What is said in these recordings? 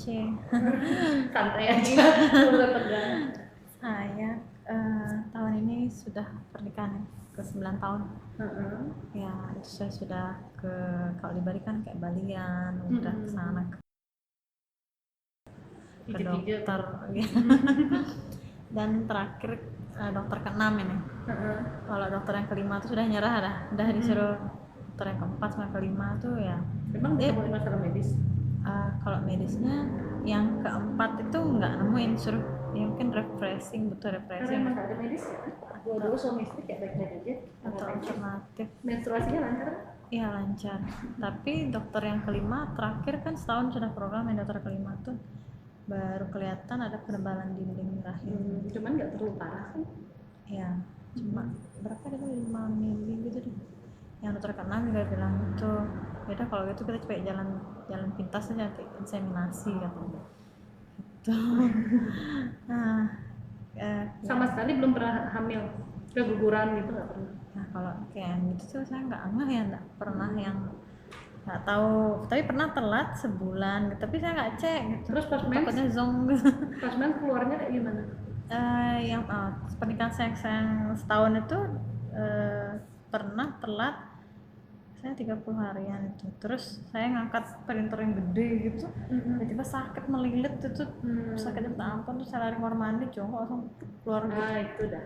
Santai aja, boleh tegang. Saya tahun ini sudah pernikahan ke 9 tahun. Ya, itu saya sudah kalau di Bali kan kayak Balian, udah kesana ke dokter. Dan terakhir dokter ke-6 ini. Kalau dokter yang ke-5 tuh sudah nyerah dah. Udah disuruh dokter yang ke-4 sama ke-5 tuh ya. Memang ditemuin masalah medis? Kalau medisnya yang ke-4 itu nggak nemuin, suruh ya mungkin refreshing, butuh refreshing. Karena emang nggak ada medis ya? Dua-dua suami istri kayak baik-baik aja? Atau alternatif. Menstruasinya lancar? Iya lancar. Tapi dokter yang ke-5 terakhir kan setahun sudah program, yang dokter ke-5 tuh baru kelihatan ada penebalan dinding rahim. Cuman nggak terlalu parah kan? Iya, cuma berapa dia 5 mili gitu deh. Yang dokter ke-6 juga bilang gitu, beda kalau gitu kita coba jalan pintas aja nanti inseminasi katanya gitu. Sama sekali belum pernah hamil, keguguran gitu nggak pernah? Nah kalau kayak gitu tuh saya nggak ngeh ya, nggak pernah yang nggak tahu, tapi pernah telat sebulan gitu, tapi saya nggak cek gitu. Terus pas mens? Takutnya zong gitu. Pas mens keluarnya kayak gimana? Yang pernikahan saya yang setahun itu pernah telat saya 30 harian itu, terus saya ngangkat printer yang gede gitu, tiba-tiba sakit melilit itu, sakitnya minta ampun, terus saya lari kamar mandi, cowok langsung keluar gitu. Itu dah.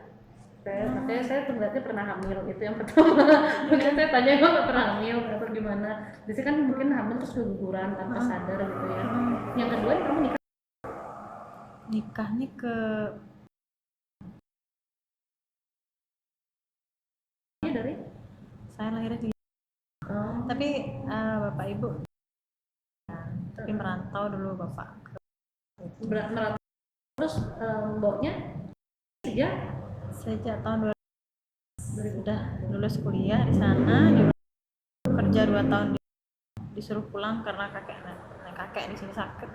Makanya saya sebenarnya pernah hamil, itu yang pertama. Mungkin saya tanya emang nggak pernah hamil atau gimana. Biasanya kan mungkin hamil terus keguguran tanpa sadar gitu ya. Yang kedua kamu nikahnya dari? Saya lahirnya di tapi bapak ibu tapi merantau dulu bapak. Merantau terus mboknya sejak tahun 2000 sudah lulus kuliah di sana, kerja 2 tahun disuruh pulang karena kakek di sini sakit.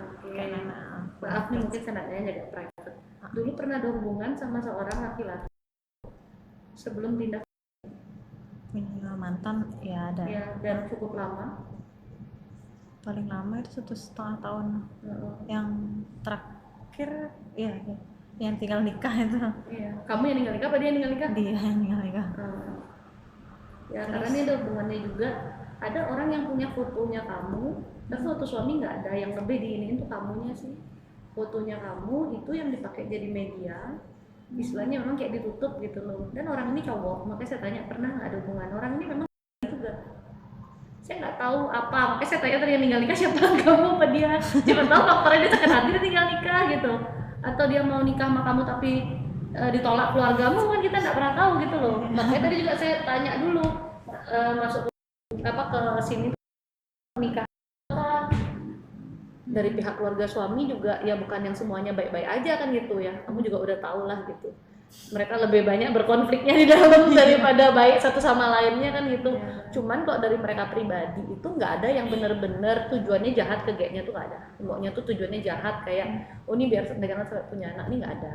Maaf nih, mungkin saya nanya jaga private. Dulu pernah ada hubungan sama seorang laki-laki sebelum pindah? Mantan ya ada. Ya, dan cukup lama. Paling lama itu 1,5 tahun. Yang terakhir ya yang tinggal nikah itu. Iya. Kamu yang tinggal nikah apa dia yang tinggal nikah? Dia yang tinggal nikah. Ya, karena ini ada hubungannya juga. Ada orang yang punya fotonya kamu, tapi foto suami nggak ada, yang lebih diinin tuh kamunya sih. Fotonya kamu itu yang dipakai jadi media, istilahnya memang kayak ditutup gitu loh. Dan orang ini cowok, makanya saya tanya pernah nggak ada hubungan. Orang ini memang juga. Saya nggak tahu apa, makanya saya tanya tadi yang tinggal nikah siapa, kamu apa dia? Siapa tahu faktornya dia sakit hati dia tinggal nikah gitu, atau dia mau nikah sama kamu tapi ditolak keluargamu, kan kita nggak pernah tahu gitu loh. Makanya tadi juga saya tanya dulu masuk ke sini nikah dari pihak keluarga suami juga ya bukan yang semuanya baik-baik aja kan gitu ya. Kamu juga udah tahu lah gitu. Mereka lebih banyak berkonfliknya di dalam daripada baik satu sama lainnya kan gitu. Cuman kok dari mereka pribadi itu nggak ada yang bener-bener tujuannya jahat ke gayanya tuh nggak ada. Maunya tuh tujuannya jahat kayak ini biar dagangan punya anak, ini nggak ada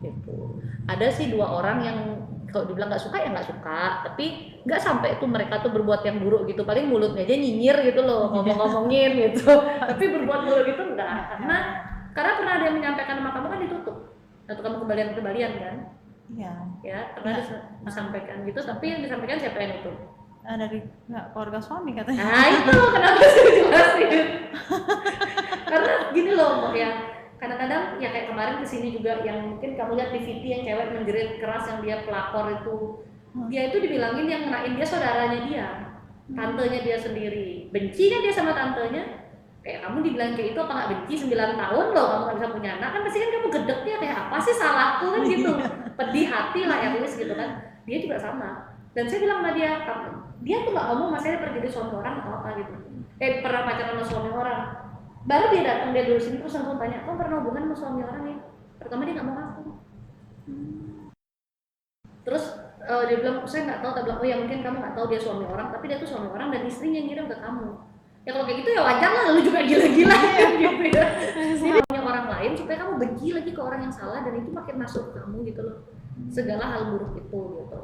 gitu. Ada sih 2 orang yang kalau dibilang nggak suka ya nggak suka, tapi nggak sampai tuh mereka tuh berbuat yang buruk gitu. Paling mulutnya aja nyinyir gitu loh, ngomong-ngomongin gitu. Tapi berbuat buruk itu enggak, karena pernah ada yang menyampaikan sama kamu kan ditutup. Atau kamu kembalian kan? Iya. Ya, pernah disampaikan gitu, tapi yang disampaikan siapa yang itu? Dari keluarga suami katanya. Nah itu kenapa sih jelasin? Karena gini loh ya, kadang-kadang ya kayak kemarin kesini juga yang mungkin kamu lihat di VT yang cewek menjerit keras yang dia pelakor itu, dia itu dibilangin yang ngenain dia saudaranya dia, tantenya dia sendiri. Benci kan dia sama tantenya? Kayak kamu dibilang kayak itu apa nggak benci? 9 tahun loh kamu nggak bisa punya anak kan, pasti kan kamu gedeknya kayak apa sih salahku kan gitu, pedih hati lah ya tulis gitu kan. Dia juga sama. Dan saya bilang sama dia tuh nggak ngomong masalah pergi dari suami orang atau apa gitu. Pernah pacaran sama suami orang. Baru dia datang dia dulu sini terus langsung tanya, kamu pernah hubungan sama suami orang ya? Pertama dia nggak mau ngaku. Terus dia bilang, saya nggak tahu. Dia bilang, oh ya mungkin kamu nggak tahu dia suami orang, tapi dia tuh suami orang dan istrinya yang ngirim ke kamu. Ya kalau kayak gitu ya wajar lah, lu juga gila-gila ya gitu ya. Jadi punya orang lain supaya kamu benci lagi ke orang yang salah dan itu makin masuk ke kamu gitu loh. Segala hal buruk itu gitu.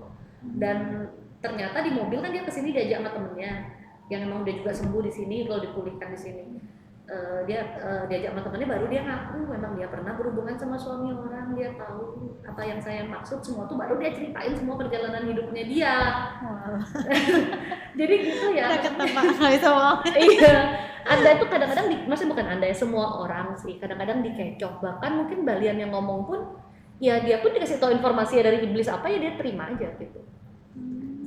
Dan ternyata di mobil kan dia kesini diajak sama temennya yang emang udah juga sembuh di sini, kalau dipulihkan di sini. diajak sama temennya, baru dia ngaku memang dia pernah berhubungan sama suami orang, dia tahu apa yang saya maksud semua tuh, baru dia ceritain semua perjalanan hidupnya dia. Wow. Jadi gitu ya. Udah ketebak kali sama. Iya, Anda itu kadang-kadang maksudnya bukan Anda ya, semua orang sih kadang-kadang dikecoh, bahkan mungkin Balian yang ngomong pun ya dia pun dikasih tahu informasi dari iblis apa ya dia terima aja gitu.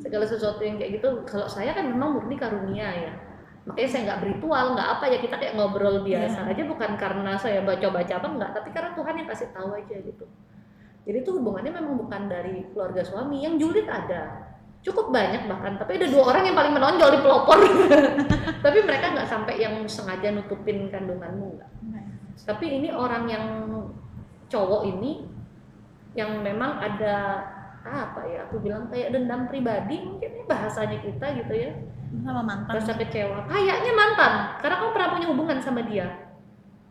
Segala sesuatu yang kayak gitu, kalau saya kan memang murni karunia ya, makanya saya nggak beritual, nggak apa ya, kita kayak ngobrol biasa aja, bukan karena saya baca-baca apa enggak, tapi karena Tuhan yang kasih tahu aja gitu. Jadi itu hubungannya memang bukan dari keluarga suami. Yang julid ada cukup banyak bahkan, tapi ada 2 orang yang paling menonjol di pelopor. Tapi mereka nggak sampai yang sengaja nutupin kandunganmu, enggak. Tapi ini orang yang cowok ini yang memang ada apa ya, aku bilang kayak dendam pribadi mungkin ya bahasanya kita gitu ya, sama mantan, rasa kecewa, kayaknya mantan karena kamu pernah punya hubungan sama dia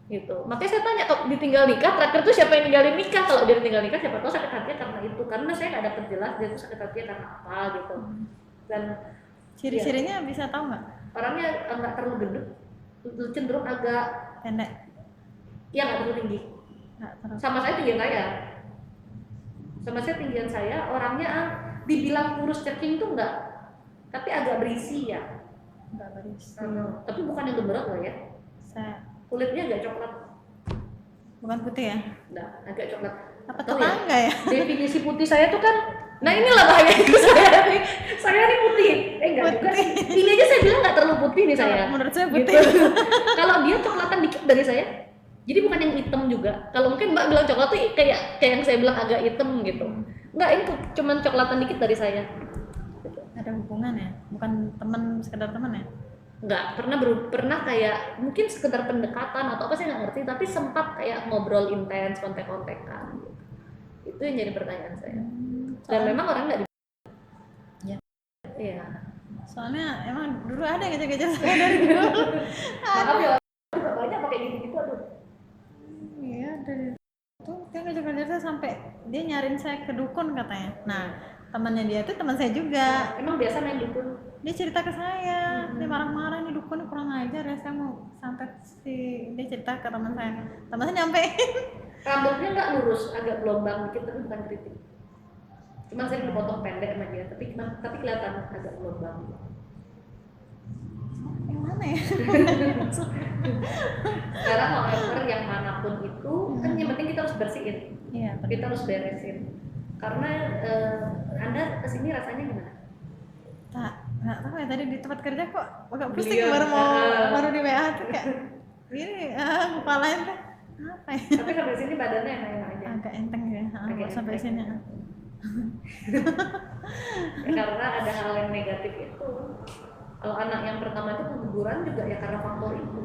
gitu. Makanya saya tanya, kalau ditinggal nikah terakhir tuh siapa yang ninggalin nikah? Kalau dia tinggal nikah siapa tahu sakit hatinya karena itu, karena saya nggak dapet jelas dia tuh sakit hatinya karena apa gitu. Dan ciri-cirinya ya, bisa tahu nggak? Orangnya nggak terlalu gendut, cenderung agak pendek, ya nggak terlalu tinggi. Sama saya tinggian saya, sama saya tinggian saya, orangnya dibilang kurus ceking tuh enggak, tapi agak berisi ya. Enggak berisi. Tapi bukan yang gemerlap loh ya. Kulitnya agak coklat. Bukan putih ya? Enggak, agak coklat. Apa tetangga ya? Definisi putih saya tuh kan, nah inilah bahaya itu saya nih. Saya nih putih. Enggak juga sih. Ini aja saya bilang enggak terlalu putih nih saya. Menurut saya putih. Gitu. Kalau dia coklatan dikit dari saya. Jadi bukan yang hitam juga. Kalau mungkin Mbak bilang coklat tuh kayak yang saya bilang agak hitam gitu. Enggak, ini cuma coklatan dikit dari saya. Ada hubungan ya? Bukan teman, sekedar teman ya? Enggak, pernah kayak mungkin sekedar pendekatan atau apa saya nggak ngerti, tapi sempat kayak ngobrol intens, kontek-kontekan gitu. Itu yang jadi pertanyaan saya. Dan memang orang nggak ya. Iya. Soalnya emang dulu ada ngejar-ngejar saya dari dulu. Maaf ya, juga banyak pakai gitu-gitu, aduh. Iya, dari itu dia ngejar-ngejar saya sampai dia nyariin saya ke dukun katanya. Nah, temannya dia tuh teman saya juga. Emang biasa main dukun? Dia cerita ke saya, dia marah-marah nih dukun kurang ajar ya, saya mau sampai dia cerita ke teman saya nyampein. Rambutnya nggak lurus, agak gelombang dikit, tapi bukan keriting. Cuma sering dipotong pendek sama dia, tapi kelihatan agak gelombang. Yang mana ya? Sekarang however yang manapun itu kan yang penting kita harus bersihin. Iya, kita harus beresin. Karena Anda kesini rasanya gimana? Nggak tahu ya, tadi di tempat kerja kok agak pusing baru di WA tuh kayak gini, kepalanya tuh apa ya? Tapi sampai sini badannya enak aja. Agak enteng ya, sampai sini. Karena ada hal yang negatif itu. Kalau anak yang pertama itu keguguran juga ya karena faktor itu.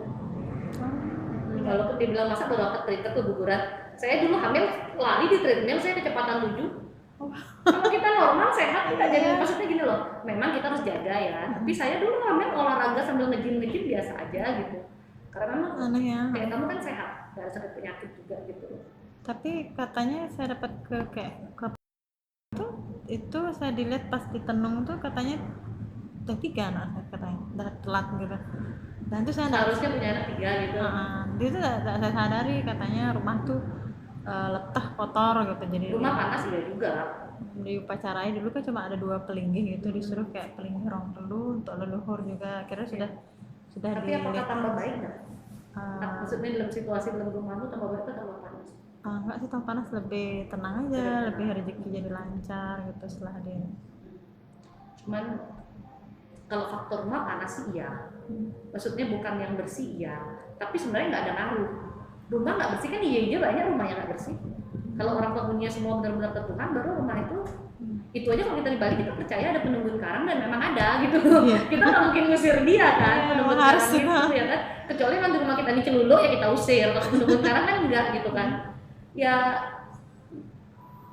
Walaupun dibilang masa baru dapat treatment keguguran, saya dulu hamil lari di treadmill, saya kecepatan 7. Kalau kita normal sehat kita jadi, maksudnya gini loh, memang kita harus jaga ya. Tapi saya dulu hamil olahraga sambil nge-gym biasa aja gitu. Karena memang aneh ya. Kayak kamu kan sehat, gak ada sakit penyakit juga gitu. Tapi katanya saya dapat ke itu saya dilihat pas ditenung tuh katanya udah 3 anak katanya, udah telat gitu. Dan itu saya harusnya punya anak 3 gitu. Dia tuh gak saya sadari katanya rumah tuh letah kotor gitu, jadi rumah panas ya juga. Di upacaranya dulu kan cuma ada 2 pelinggih gitu, disuruh kayak pelinggih rong telu untuk leluhur juga, akhirnya sudah. Tapi apakah tambah baik nggak? Maksudnya dalam situasi dalam rumahmu tambah baik atau tambah panas? Enggak sih, tambah panas, lebih tenang aja, lebih rezeki jadi lancar gitu setelah dia. Cuman kalau faktor rumah panas sih iya, maksudnya bukan yang bersih iya, tapi sebenarnya nggak ada ngaruh. Rumah nggak bersih kan iya banyak rumah yang nggak bersih. Kalau orang penghuninya semua benar-benar ke Tuhan, baru rumah itu aja kalau kita di Bali kita percaya ada penunggun karang dan memang ada gitu. Kita nggak mungkin ngusir dia kan, penunggun karang itu ya kan. Kecuali kan di rumah kita ini celuluk ya kita usir. Kalau penunggun karang kan enggak gitu kan. Ya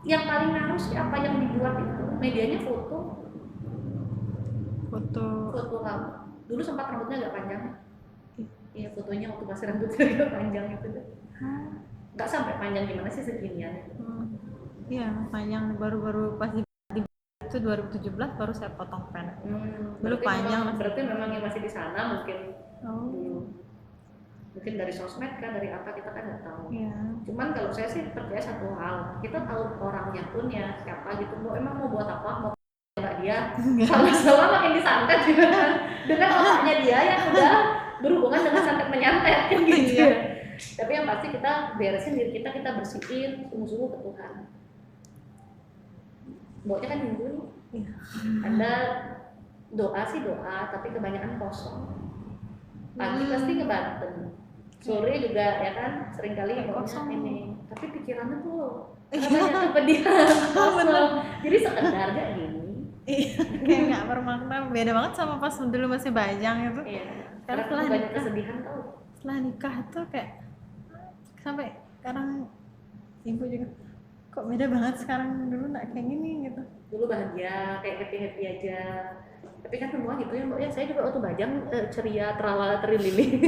yang paling ngaruh sih apa yang dibuat itu, medianya foto kamu. Dulu sempat rambutnya agak panjang. Iya, fotonya waktu masih rambutnya agak panjang itu deh. Nggak sampai panjang gimana sih, seginian itu. Iya, panjang baru pas di itu 2017 baru saya potong pendek. Dulu panjang. Berarti memang yang masih di sana mungkin. Dulu. mungkin dari sosmed kan, dari apa kita kan nggak tahu. Iya. Cuman kalau saya sih percaya satu hal, kita tahu orangnya pun ya siapa gitu, emang mau buat apa, mau nggak dia, sama-sama makin disantet gitu kan, dengan otaknya dia yang udah berhubungan dengan santet menyantet kan gitu. Iya. Tapi yang pasti kita beresin diri kita bersihin sungguh-sungguh ke Tuhan. Baunya kan minggu nih. Iya. Anda doa sih doa, tapi kebanyakan kosong. Pagi pasti ngebanten, sore juga ya kan, seringkali kosong ini. Tapi pikirannya tuh banyak kepedihan, kosong. Jadi sekedar gak gini. Iya, kayak nggak bermakna. Beda banget sama pas dulu masih bajang itu. Iya. Karena Setelah banyak kesedihan tau. Setelah nikah tuh kayak sampai sekarang ibu juga kok beda banget sekarang, dulu nggak kayak gini gitu. Dulu bahagia, kayak happy aja. Tapi kan semua gitu ya Mbak ya, saya juga waktu bajang ceria, terawala, terilili.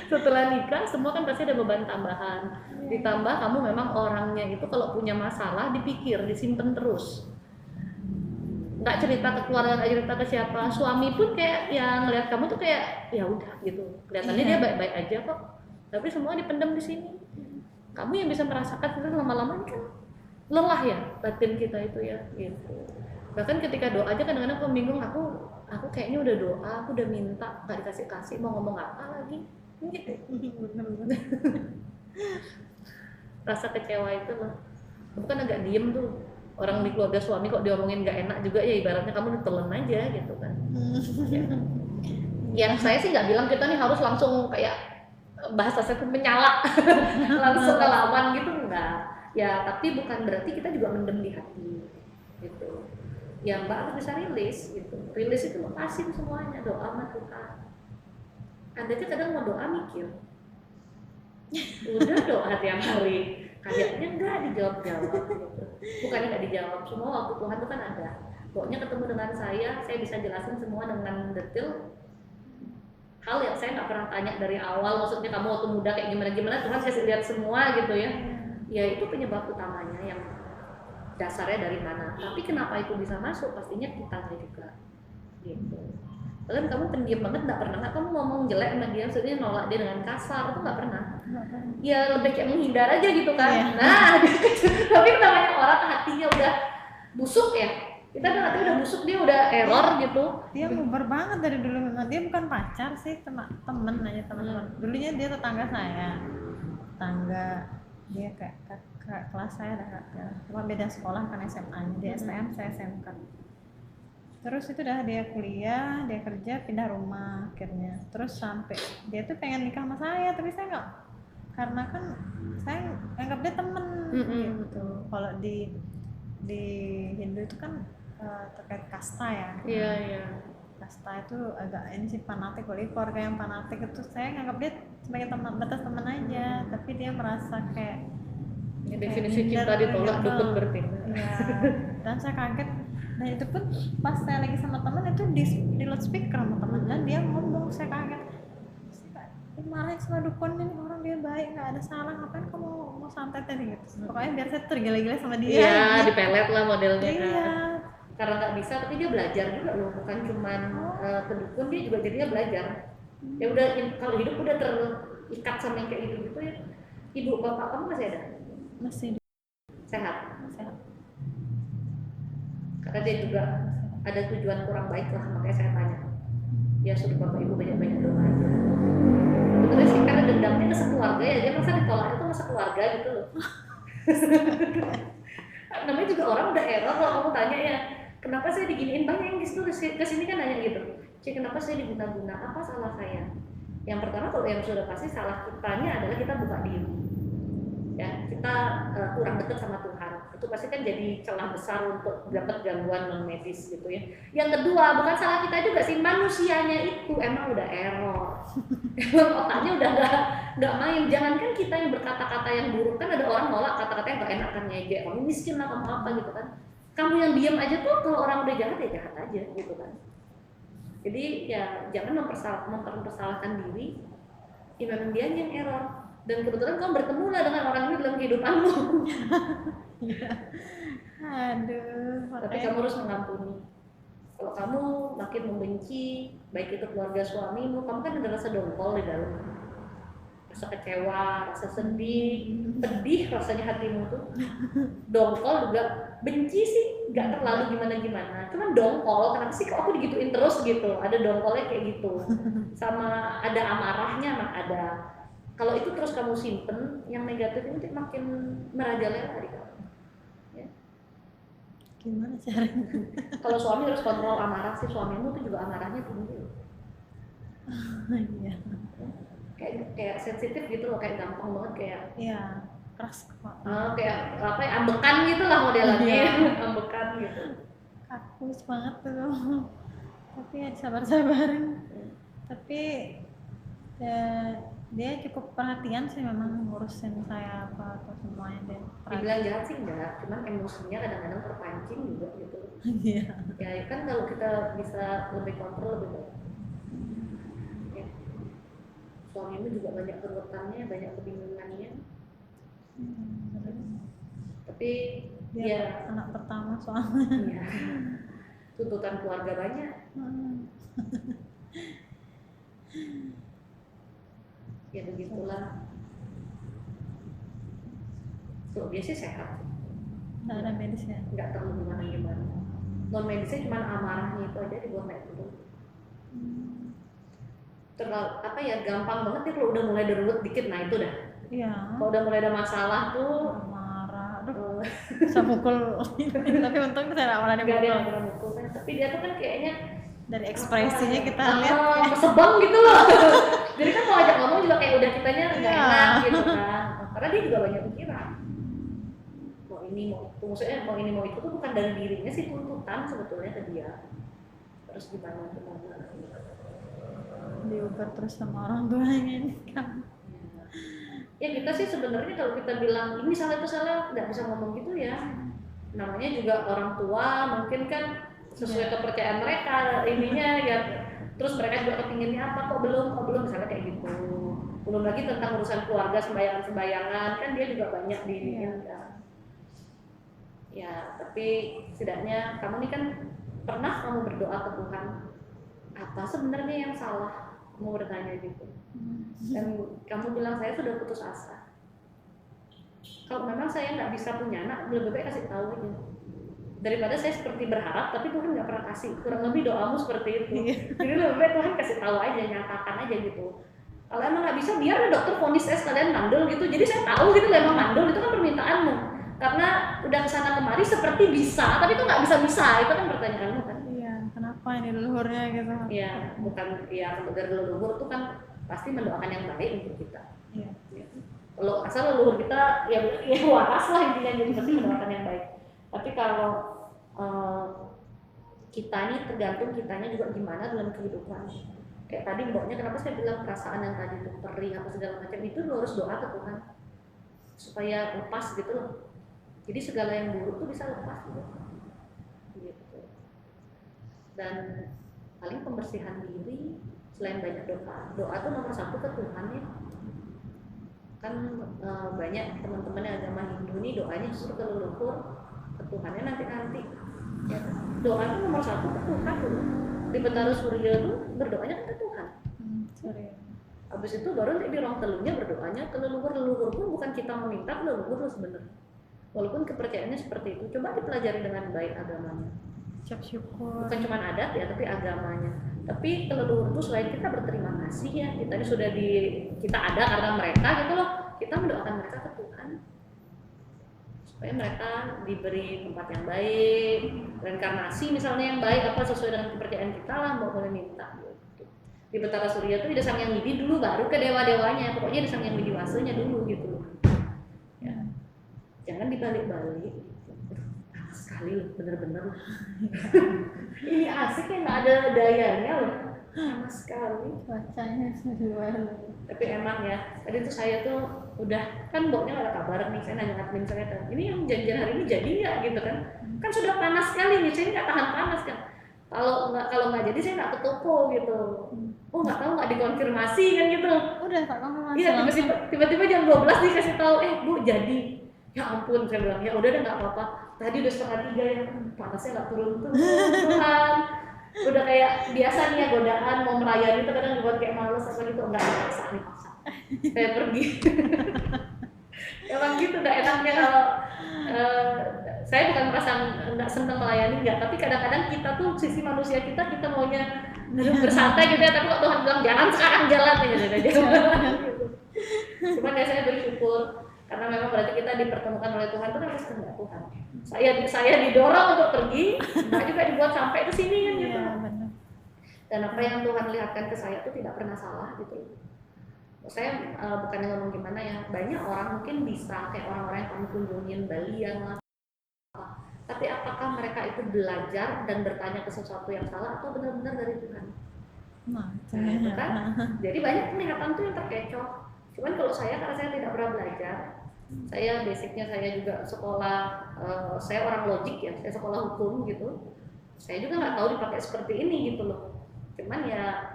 Setelah nikah semua kan pasti ada beban tambahan. Ditambah kamu memang orangnya itu kalau punya masalah dipikir, disimpan terus. Nggak cerita ke keluarga, nggak cerita ke siapa. Suami pun kayak yang ngeliat kamu tuh kayak ya udah gitu. Kelihatannya dia baik-baik aja kok. Tapi semua dipendam di sini. Kamu yang bisa merasakan itu lama-lama kan lelah ya batin kita itu ya gitu. Bahkan ketika doa aja kadang-kadang aku bingung, aku kayaknya udah doa, aku udah minta nggak dikasih mau ngomong apa lagi gitu. Rasa kecewa itu loh. Bukan agak diem tuh, orang di keluarga suami kok diomongin nggak enak juga ya, ibaratnya kamu ditelan aja gitu kan. Ya saya sih nggak bilang kita nih harus langsung kayak bahasa saya tuh menyala langsung ngelawan gitu, enggak ya, tapi bukan berarti kita juga mendem di hati gitu ya. Mbak harus bisa rilis gitu, rilis itu lepasin semuanya, doa sama Tuhan. Anda aja kadang mau doa mikir udah doa tiap hari kayaknya nggak dijawab gitu. Bukannya nggak dijawab, semua waktu Tuhan itu kan ada. Pokoknya ketemu dengan saya bisa jelasin semua dengan detail hal yang saya nggak pernah tanya dari awal. Maksudnya kamu waktu muda kayak gimana Tuhan kasih lihat semua gitu ya. Ya itu penyebab utamanya yang dasarnya dari mana. Tapi kenapa itu bisa masuk, pastinya kitanya juga gitu. Kalian kamu pendiam banget, nggak pernah kamu ngomong jelek sama dia, maksudnya nolak dia dengan kasar, itu nggak pernah. Ya lebih kayak menghindar aja gitu kan. Nah tapi namanya orang hatinya udah busuk ya, kita kan hati udah busuk, dia udah error gitu. Dia bubar banget dari dulu, memang dia bukan pacar sih, temen aja, teman-teman. Dulunya dia tetangga saya, dia kayak kelas saya cuma beda sekolah kan, SMA dia STM saya SMK. Terus itu dah dia kuliah, dia kerja, pindah rumah akhirnya. Terus sampai dia tuh pengen nikah sama saya, tapi saya nggak, karena kan saya anggap dia temen gitu. Kalau di Hindu itu kan terkait kasta ya. Iya. Kasta itu agak ini sih, fanatik, keluarga yang fanatik itu saya nganggap dia sebagai teman, batas teman aja. Tapi dia merasa kayak ya, definisi cinta ditolak, dukun bertindak. Iya. Dan saya kaget. Dan itu pun pas saya lagi sama teman itu di loudspeaker sama teman, dan dia ngomong, saya kaget. Marahin sama dukun, ini orang dia baik, nggak ada salah, ngapain kamu mau santet tadi gitu. Pokoknya biar saya tergila-gila sama dia. Iya, gitu. Dipelet lah modelnya iya. Kan. Karena nggak bisa, tapi dia belajar juga loh, bukan cuman ke dukun, dia juga jadinya belajar. Ya udah, kalau hidup udah terikat sama yang kayak gitu ya. Ibu bapak kamu masih ada? Masih. Sehat. Karena dia juga ada tujuan kurang baik lah, makanya saya tanya. Ya suruh bapak ibu banyak-banyak doa aja. Sebetulnya sih karena dendamnya ke sekeluarga ya, dia masa ditolak itu masa keluarga gitu loh. Namanya juga orang udah error, kalau kamu tanya ya kenapa saya diginiin, banyak yang disitu kesini kan nanya gitu, kenapa saya diguna-guna, apa salah saya? Yang pertama kalau yang sudah pasti salah kitanya adalah kita buka diri ya, kita kurang dekat sama Tuhan, itu pasti kan jadi celah besar untuk dapat gangguan non medis gitu ya. Yang kedua bukan salah kita juga sih, manusianya itu emang udah error. Emang otaknya udah nggak main. Jangankan kita yang berkata-kata yang buruk, kan ada orang nolak kata-kata yang nggak enak kan, ngejek, kamu miskin lah, kamu apa gitu kan. Kamu yang diam aja tuh, kalau orang udah jahat ya jahat aja gitu kan. Jadi ya jangan mempersalahkan diri, ya memang dia yang error. Dan kebetulan kamu bertemu lah dengan orang ini dalam kehidupanmu. Aduh. Tapi kamu harus mengampuni. Kalau kamu makin membenci, baik itu keluarga suamimu, kamu kan ada rasa dongkol di dalam, rasa kecewa, rasa sedih, pedih rasanya hatimu tuh, dongkol juga, benci sih nggak terlalu gimana-gimana, cuman dongkol, kenapa sih kok aku digituin terus gitu, ada dongkolnya kayak gitu, sama ada amarahnya, ada. Kalau itu terus kamu simpen, yang negatif ini makin merajalela di kamu. Ya. Gimana caranya? Kalau suami harus kontrol amarah sih, suamimu tuh juga amarahnya tinggi. Iya. Kayak sensitif gitu loh, kayak gampang banget kayak. Iya, keras kok. Kayak apa ya, ambekan gitu lah modelannya, ambekan gitu. Kaku banget tuh. Tapi ya sabar-sabarin. Tapi ya, dia cukup perhatian sih memang ngurusin saya apa atau semuanya deh. Dibilang jahat sih enggak, cuman emosinya kadang-kadang terpancing juga gitu. Iya. Ya kan kalau kita bisa lebih kontrol lebih baik. Ya. Suamimu juga banyak keruwetannya, banyak kebingungannya. Tapi dia anak pertama soalnya. Iya. Tuntutan keluarga banyak. Ya begitulah. Kalau dia sih sehat. Nggak ada medisnya. Nggak terlalu gimana-gimana. Non medisnya cuma amarahnya itu aja dibuat naik turun. Terlalu apa ya, gampang banget ya kalau udah mulai derut dikit, nah itu dah. Iya. Kalau udah mulai ada masalah tuh marah, aduh, bisa mukul. Tapi untung saya nggak pernah nggak ada yang dipukul. pernah mukul kan. Tapi dia tuh kan kayaknya Dari ekspresinya kita lihat kesebang gitu loh. Jadi kan kalau ajak ngomong juga kayak udah kitanya nggak enak gitu kan. Karena dia juga banyak pikiran. Mau ini mau itu, maksudnya mau ini mau itu tuh bukan dari dirinya sih, tuntutan sebetulnya ke dia. Terus gimana. diuber terus sama orang tuanya kan. Ya kita sih sebenarnya kalau kita bilang ini salah itu salah, nggak bisa ngomong gitu ya. Namanya juga orang tua, mungkin kan sesuai kepercayaan mereka ininya ya. Terus mereka juga kepinginnya apa, kok belum misalnya kayak gitu. Belum lagi tentang urusan keluarga, sembayangan kan dia juga banyak di ini kan. Ya tapi setidaknya kamu nih kan pernah kamu berdoa ke Tuhan, apa sebenarnya yang salah? Mau bertanya gitu. Dan kamu bilang saya sudah putus asa. Kalau memang saya nggak bisa punya anak, lebih baik kasih tahu aja. Daripada saya seperti berharap tapi Tuhan nggak pernah kasih. Kurang lebih doamu seperti itu. Jadi lebih baik Tuhan kasih tahu aja, nyatakan aja gitu. Kalau emang nggak bisa, biar dokter vonis saya sekalian mandul gitu. Jadi saya tahu gitu, emang mandul itu kan permintaanmu. Karena udah kesana kemari seperti bisa, tapi itu nggak bisa. Itu kan pertanyaanmu kan. Kenapa ini leluhurnya gitu? Iya, bukan ya, dari leluhur itu kan pasti mendoakan yang baik untuk kita. Iya. Kalau asal leluhur kita ya waras lah intinya, jadi pasti mendoakan yang baik. Tapi kalau kita nih tergantung kitanya juga gimana dalam kehidupan. Kayak tadi mboknya kenapa saya bilang perasaan yang tadi itu perih apa segala macam itu lo harus doa ke Tuhan supaya lepas gitu loh. Jadi segala yang buruk tuh bisa lepas gitu. Dan paling pembersihan diri selain banyak doa tuh nomor satu ke Tuhan ya. Kan banyak teman-teman agama Hindu nih doanya justru ke leluhur, ke Tuhannya nanti ya, doa itu nomor satu ke Tuhan dulu. Di Betara Surya tuh berdoanya ke Tuhan. Habis itu baru nanti di ruang telunya berdoanya ke leluhur pun bukan kita meminta ke leluhur sebenarnya. Walaupun kepercayaannya seperti itu, coba dipelajari dengan baik agamanya. Syukur. Bukan cuma adat ya, tapi agamanya. Tapi ke leluhur itu selain kita berterima kasih ya, kita ini sudah kita ada karena mereka gitu loh. Kita mendoakan mereka ke Tuhan supaya mereka diberi tempat yang baik, reinkarnasi misalnya yang baik apa sesuai dengan kepercayaan kita lah, boleh minta gitu. Di Betara Surya itu ada Sang Yang Widi dulu, baru ke dewa-dewanya. Pokoknya ada Sang Yang Widi Wasanya dulu gitu. Ya. Jangan dibalik-balik. Sekali loh, bener-bener ini asik ya, nggak ada dayanya loh, sama sekali Cuacanya luar. Tapi emang ya, tadi tuh saya tuh udah kan mboknya nggak ada kabar nih, saya nanya admin saya kan, ini yang janjian hari ini jadi nggak gitu kan? Kan sudah panas sekali nih, saya nggak tahan panas kan. Kalau nggak jadi saya nggak ke toko gitu. Oh nggak tahu, nggak dikonfirmasi kan gitu. Udah tak konfirmasi. Iya tiba-tiba jam 12 dikasih tahu, Bu jadi. Ya ampun, saya bilang ya udah nggak apa-apa. Tadi udah 2:30 ya, panasnya nggak turun Tuhan. Udah kayak biasa nih ya godaan mau melayani itu kadang dibuat kayak males apa gitu, enggak dipaksa saya pergi. Emang gitu udah enaknya kalau saya bukan merasa nggak senang melayani enggak, tapi kadang-kadang kita tuh sisi manusia kita maunya bersantai gitu ya, tapi kok Tuhan bilang jangan sekarang jalan ya gitu. Cuman ya saya bersyukur karena memang berarti kita dipertemukan oleh Tuhan itu kan harus kehendak Tuhan. Saya didorong untuk pergi, Mbak juga dibuat sampai ke sini kan gitu. Iya, benar. Dan apa yang Tuhan lihatkan ke saya itu tidak pernah salah gitu. Saya bukannya ngomong gimana ya, banyak orang mungkin bisa kayak orang-orang yang kamu kunjungin Bali yang tapi apakah mereka itu belajar dan bertanya ke sesuatu yang salah atau benar-benar dari Tuhan? Nah, Itu kan? Jadi banyak penglihatan tuh yang terkecoh. Cuman kalau saya karena saya tidak pernah belajar, saya basicnya saya juga sekolah, saya orang logik ya, saya sekolah hukum gitu. Saya juga nggak tahu dipakai seperti ini gitu loh. Cuman ya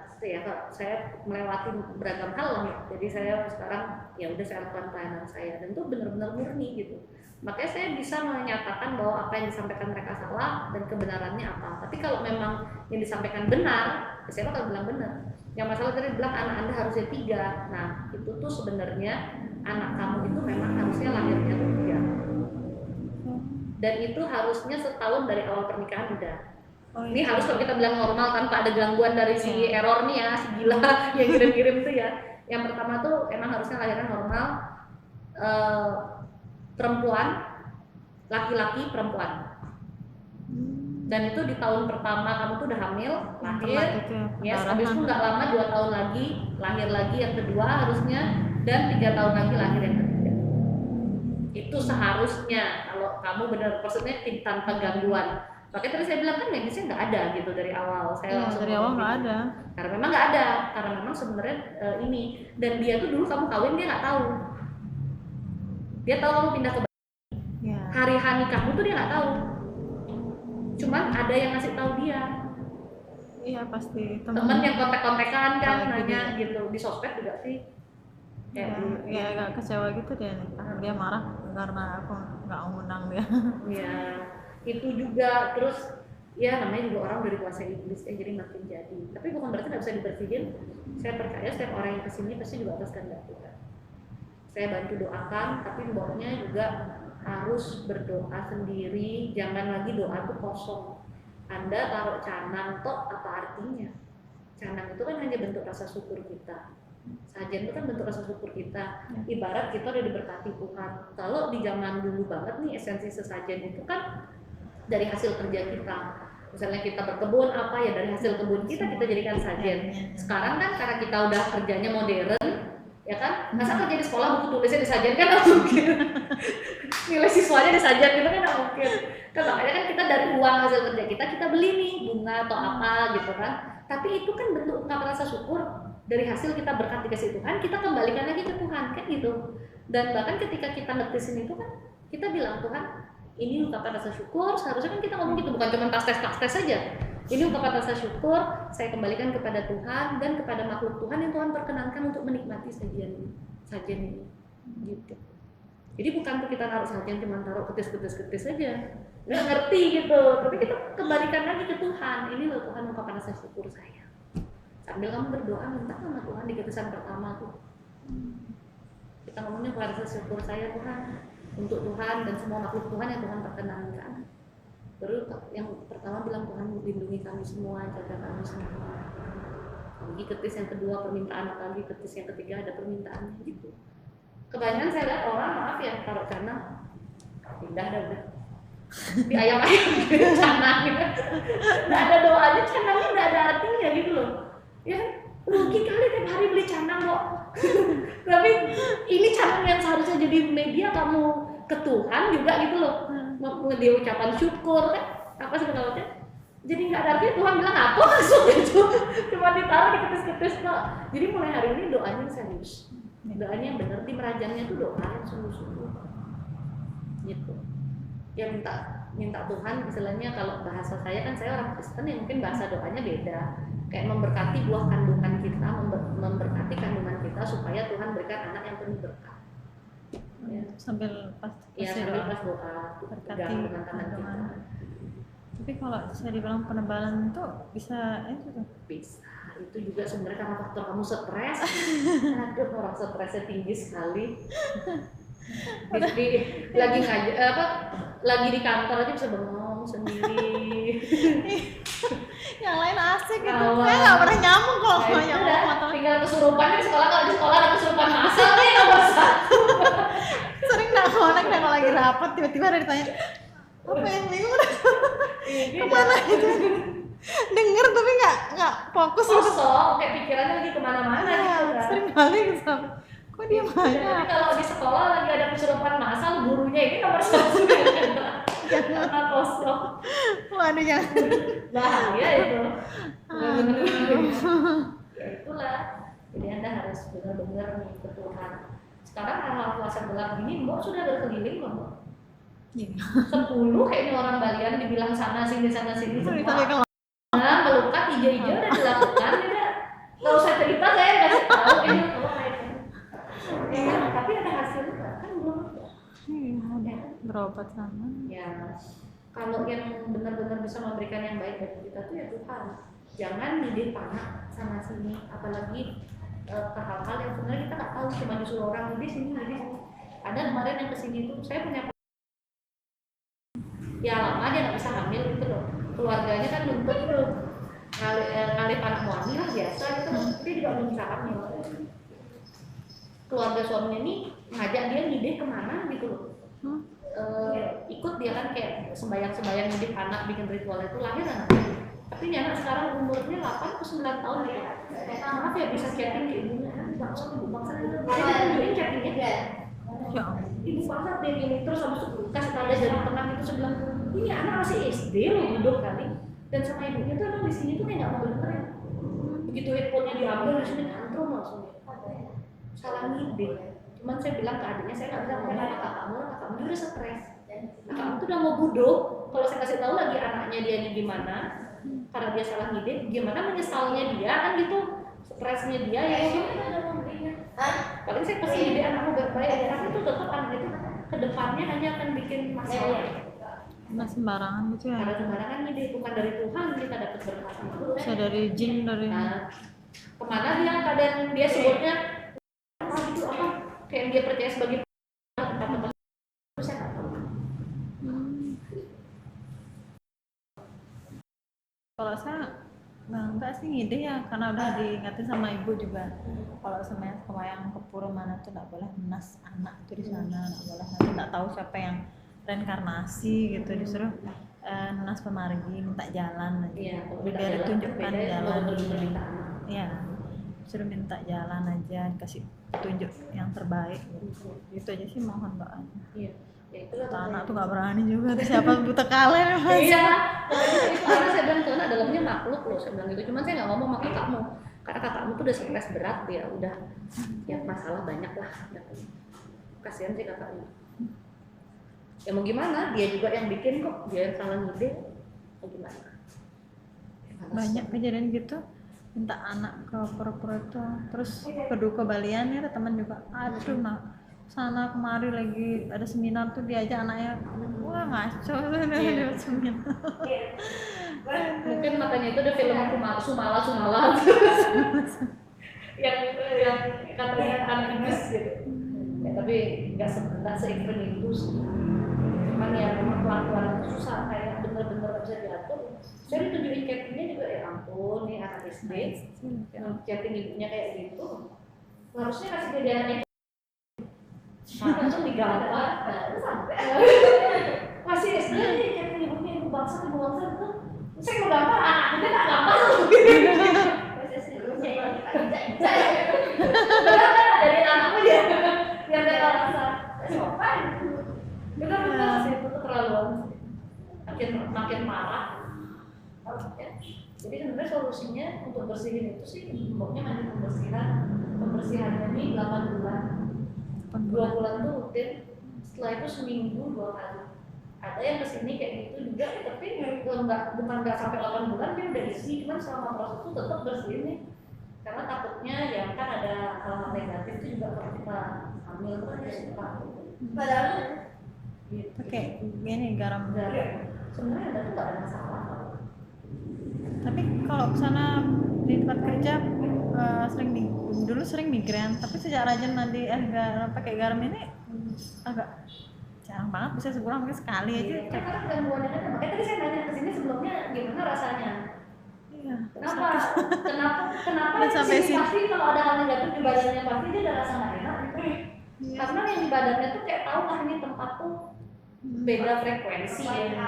saya melewati beragam hal lah ya. Jadi saya sekarang ya udah saya lakukan pelayanan saya dan itu benar-benar murni gitu. Makanya saya bisa menyatakan bahwa apa yang disampaikan mereka salah dan kebenarannya apa. Tapi kalau memang yang disampaikan benar, saya bakal bilang benar. Yang masalah tadi bilang anak Anda harusnya 3. Nah itu tuh sebenarnya anak kamu itu memang harusnya lahirnya 3. Dan itu harusnya setahun dari awal pernikahan udah. Ini harus kalau kita bilang normal tanpa ada gangguan dari si error nih ya, si gila yang kirim-kirim tuh ya. Yang pertama tuh emang harusnya lahiran normal, perempuan, laki-laki, perempuan. Dan itu di tahun pertama kamu tuh udah hamil, lahir, yes, habis itu nggak lama 2 tahun lagi lahir lagi yang kedua harusnya, dan 3 tahun lagi lahir yang ketiga. Itu seharusnya kalau kamu benar maksudnya tanpa gangguan. Makanya tadi saya bilang kan medisnya nggak ada gitu dari awal. Saya langsung dari awal nggak ada. Karena memang nggak ada, karena memang sebenarnya ini dan dia tuh dulu kamu kawin dia nggak tahu. Dia tahu kamu pindah ke Bali. Ya. Hari nikahmu tuh dia nggak tahu. Cuman ada yang ngasih tahu dia. Iya pasti. Temen yang kontak-kontakan kan nanya gitu di sosmed juga sih. Ya agak kecewa gitu dia marah karena aku nggak undang dia. Iya. Itu juga terus ya namanya juga orang dari kuasa iblis jadi makin jadi, tapi bukan berarti nggak bisa dibersihin. Saya percaya setiap orang yang kesini pasti juga atas kehendak Tuhan. Saya bantu doakan, tapi pokoknya juga harus berdoa sendiri, jangan lagi doa itu kosong. Anda taruh canang tok apa artinya? Canang itu kan hanya bentuk rasa syukur kita, sajian itu kan bentuk rasa syukur kita. Ibarat kita udah diberkati Tuhan. Kalau di zaman dulu banget nih esensi sesajen itu kan dari hasil kerja kita. Misalnya kita berkebun apa ya dari hasil kebun kita jadikan sajian. Sekarang kan karena kita udah kerjanya modern, ya kan? Masa kerja di sekolah buku tulisnya disajian kan nggak mungkin. Nilai siswanya disajian gitu kan nggak mungkin. Kan makanya kan kita dari uang hasil kerja kita beli nih bunga atau apa gitu kan. Tapi itu kan bentuk ungkapan rasa syukur dari hasil kita berkat dikasih Tuhan, kita kembalikan lagi ke Tuhan kan gitu. Dan bahkan ketika kita netizen itu kan kita bilang Tuhan ini ungkapan rasa syukur, seharusnya kan kita ngomong gitu, bukan cuma pas tes saja. Ini ungkapan rasa syukur, saya kembalikan kepada Tuhan dan kepada makhluk Tuhan yang Tuhan perkenankan untuk menikmati sajian ini, gitu. Jadi bukan tuh kita naruh sajian cuma taruh ketis saja, nggak ngerti gitu. Tapi kita kembalikan lagi ke Tuhan. Ini loh Tuhan ungkapan rasa syukur saya. Sambil kamu berdoa minta sama Tuhan di ketisan pertama tuh. Kita ngomongnya ungkapan rasa syukur saya Tuhan. Untuk Tuhan dan semua makhluk Tuhan yang Tuhan perkenankan. Baru yang pertama bilang Tuhan lindungi kami semua, jaga kami semua. Lagi ketis yang kedua permintaan, lagi ketis yang ketiga ada permintaannya gitu. Kebanyakan saya lihat orang maaf ya taruh canang, pindah dah udah. Di ayam-ayam canang gitu. Nggak ada doanya, canangnya nggak ada artinya gitu loh. Ya rugi kali tiap hari beli canang kok. Tapi ini canang yang seharusnya jadi media kamu ke Tuhan juga gitu loh. Dia ucapan syukur kan apa sebenarnya. Jadi nggak ada artinya Tuhan bilang apa masuk itu. Cuma ditaruh di ketis-ketis kok. Jadi mulai hari ini doanya serius. Doanya yang benar di merajangnya tuh doa yang sungguh-sungguh. Gitu. Ya minta Tuhan istilahnya kalau bahasa saya kan saya orang Kristen ya mungkin bahasa doanya beda. Kayak memberkati buah kandungan kita, memberkati kandungan kita supaya Tuhan berikan anak yang penuh berkat. Ya. Sambil pas doa, berkati dengan tangan kita. Tapi kalau saya dibilang penebalan tuh bisa itu tuh. Bisa. Itu juga sebenarnya karena faktor kamu stres. Aduh, orang stresnya tinggi sekali. Lagi lagi di kantor aja bisa bengong sendiri. Yang lain asik gitu. Saya nggak pernah nyambung kalau sama yang motor. Tinggal kesurupan di sekolah, kalau di sekolah ada kesurupan masal nih nomor 1. Sering nggak connect kalau lagi rapat tiba-tiba ada ditanya apa yang bingung kemana itu denger tapi nggak fokus gitu. Kosong, kayak pikirannya lagi kemana-mana Ya, gitu kan. sering kali gitu. Kok dia Tapi banyak? kalau di sekolah lagi ada kesurupan masal, gurunya ini nomor 1 karena kosong. Waduh jangan. Bahaya itu. Ya itulah. Jadi Anda harus benar-benar mengikut Tuhan. Sekarang hal-hal puasa gelap gini, Mbok sudah berkeliling loh, Mbok. Iya. 10 kayaknya orang Balian dibilang sana sini semua. Nah, melukat hijau-hijau udah dilakukan, ya. Nggak usah cerita, saya kasih tahu ini kalau kayak gitu. Tapi ada hasilnya kan belum. Iya, berobat sama. Ya, kalau yang benar-benar bisa memberikan yang baik bagi kita tuh ya Tuhan. Jangan nyedih panah sana sini, apalagi ke hal-hal yang sebenarnya kita nggak tahu, cuma disuruh orang di sini. Ada kemarin yang kesini tuh, saya punya ya lama aja nggak bisa hamil gitu loh. Keluarganya kan nuntut tuh ngalih anak muami lah biasa gitu, dia juga belum bisa hamil. Keluarga suaminya ini ngajak dia ngide kemana gitu loh. Ikut dia kan kayak sembayang didik anak, bikin ritual itu, lahir anak. Tapi ini anak sekarang umurnya 8 atau 9 tahun gitu. Maaf ya bisa chatting ke ibunya, bangsa gitu. Saya tunjukin chattingnya. Ya. Ibu bangsa dia gini, terus habis itu kasih tanda dari tenang itu sebelah, ini anak masih SD loh, hidup kali. Dan sama ibunya tuh emang di sini tuh kayak nggak mau dengerin. Begitu handphonenya diambil di sini tantrum langsung. Salah ngide. Cuman saya bilang ke adiknya, saya nggak bisa ngomong sama kakakmu udah stres. Kakakmu tuh udah mau bodoh. Kalau saya kasih tahu lagi anaknya dianya gimana, karena dia salah ngide, gimana menyesalnya dia kan gitu, stresnya dia ya. Paling saya kasih ide anakmu baik-baik, tapi itu tetap anak itu kedepannya hanya akan bikin masalah. Nggak sembarangan gitu ya. Karena sembarangan ide bukan dari Tuhan kita dapat berkat itu. Bisa dari jin dari. Nah, kemana dia kadang dia sebutnya itu apa? Kayak dia percaya sebagai tempat-tempat itu saya nggak tahu. Kalau saya enggak sih ngide ya, karena udah diingatin sama ibu juga. Kalau sembahyang ke pura mana tuh nggak boleh menas anak itu di sana, nggak boleh, nanti nggak tahu siapa yang reinkarnasi gitu, disuruh menas pemargi, minta jalan aja. Iya, biar ditunjukkan jalan. Iya, suruh minta jalan aja, kasih petunjuk yang terbaik gitu aja sih, mohon doa. Iya. Ya itulah anak tuh nggak berani juga tuh, siapa buta kalian. Iya, karena saya bilang tuh anak dalamnya makhluk loh, saya bilang gitu. Cuman saya nggak ngomong sama kakakmu, karena kakakmu tuh udah stres berat, dia udah ya masalah banyak lah. Kasihan sih kakaknya. Ya mau gimana, dia juga yang bikin kok, dia yang salah ngide, mau gimana? Banyak kejadian gitu, minta anak ke pura-pura itu, terus ke Balian ya, ada teman juga, aduh nah sana kemari lagi ada seminar tuh diajak anaknya, wah ngaco dia seminar. Mungkin makanya itu ada film Sumala yang katanya anak iblis gitu. Ya tapi nggak se-ekstrem itu sih. Cuman ya memang pelan-pelan susah, kayak bener-bener bisa diatur. Saya ditunjukin chattingnya juga, ya ampun nih anak SD yang chatting ibunya kayak gitu, harusnya kasih dia anaknya langsung digambar. Masih SD nih chatting ibunya, ibu bangsa itu saya mau gambar anaknya nggak gambar dari anakmu ya biar dia rasa sopan. Benar sih, itu keterlaluan, makin marah. Jadi sebenarnya solusinya untuk bersihin itu sih, pokoknya mandi pembersihannya ini 8 bulan. 2 bulan tuh rutin, setelah itu seminggu 2 kali. Ada yang kesini kayak gitu juga, tapi bukan nggak sampai 8 bulan dia udah isi, cuman selama proses itu tetap bersihin nih. Karena takutnya ya kan ada hal negatif itu juga kalau kita hamil terus suka. Padahal pakai gini garam sebenarnya ada tuh nggak ada masalah. Tapi kalau kesana di tempat kerja dulu sering migran, tapi sejak rajin mandi pakai garam ini agak jarang banget, bisa sebulan mungkin sekali aja. Karena gangguannya kan, makanya tadi saya nanya ke sini sebelumnya gimana rasanya. Iya. Kenapa Dan sampai sini sini pasti kalau ada hal negatif di badannya pasti dia ada rasa nggak enak gitu. Iya. Karena yang di badannya tuh kayak tahu lah ini tempat tuh beda frekuensi ya.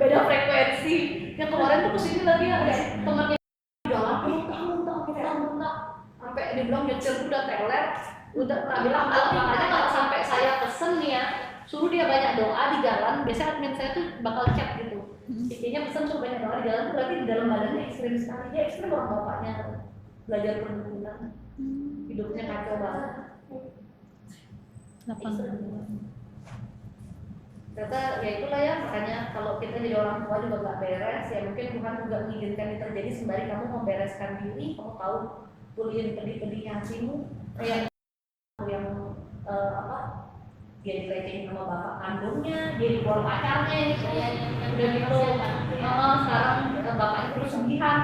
Beda frekuensi. Yang kemarin tuh kesini lagi ada temannya jalan muntah sampai dibilang nyetir udah teler, udah tak bilang makanya kalau sampai saya pesen nih ya, suruh dia banyak doa di jalan. Biasanya admin saya tuh bakal chat gitu. Intinya pesen suruh banyak doa di jalan tuh berarti di dalam badannya ekstrim sekali. Dia ekstrim orang bapaknya belajar perdukunan, hidupnya kacau banget. 8 bulan. Ternyata ya itulah ya, makanya kalau kita jadi orang tua juga gak beres ya, mungkin Tuhan juga mengizinkan itu terjadi sembari kamu membereskan diri, kamu tahu pulihin pedih-pedihnya hatimu, yang dia dilecehin sama bapak kandungnya, dia dibuang pacarnya, yang udah gitu, sekarang bapaknya terus sembihan,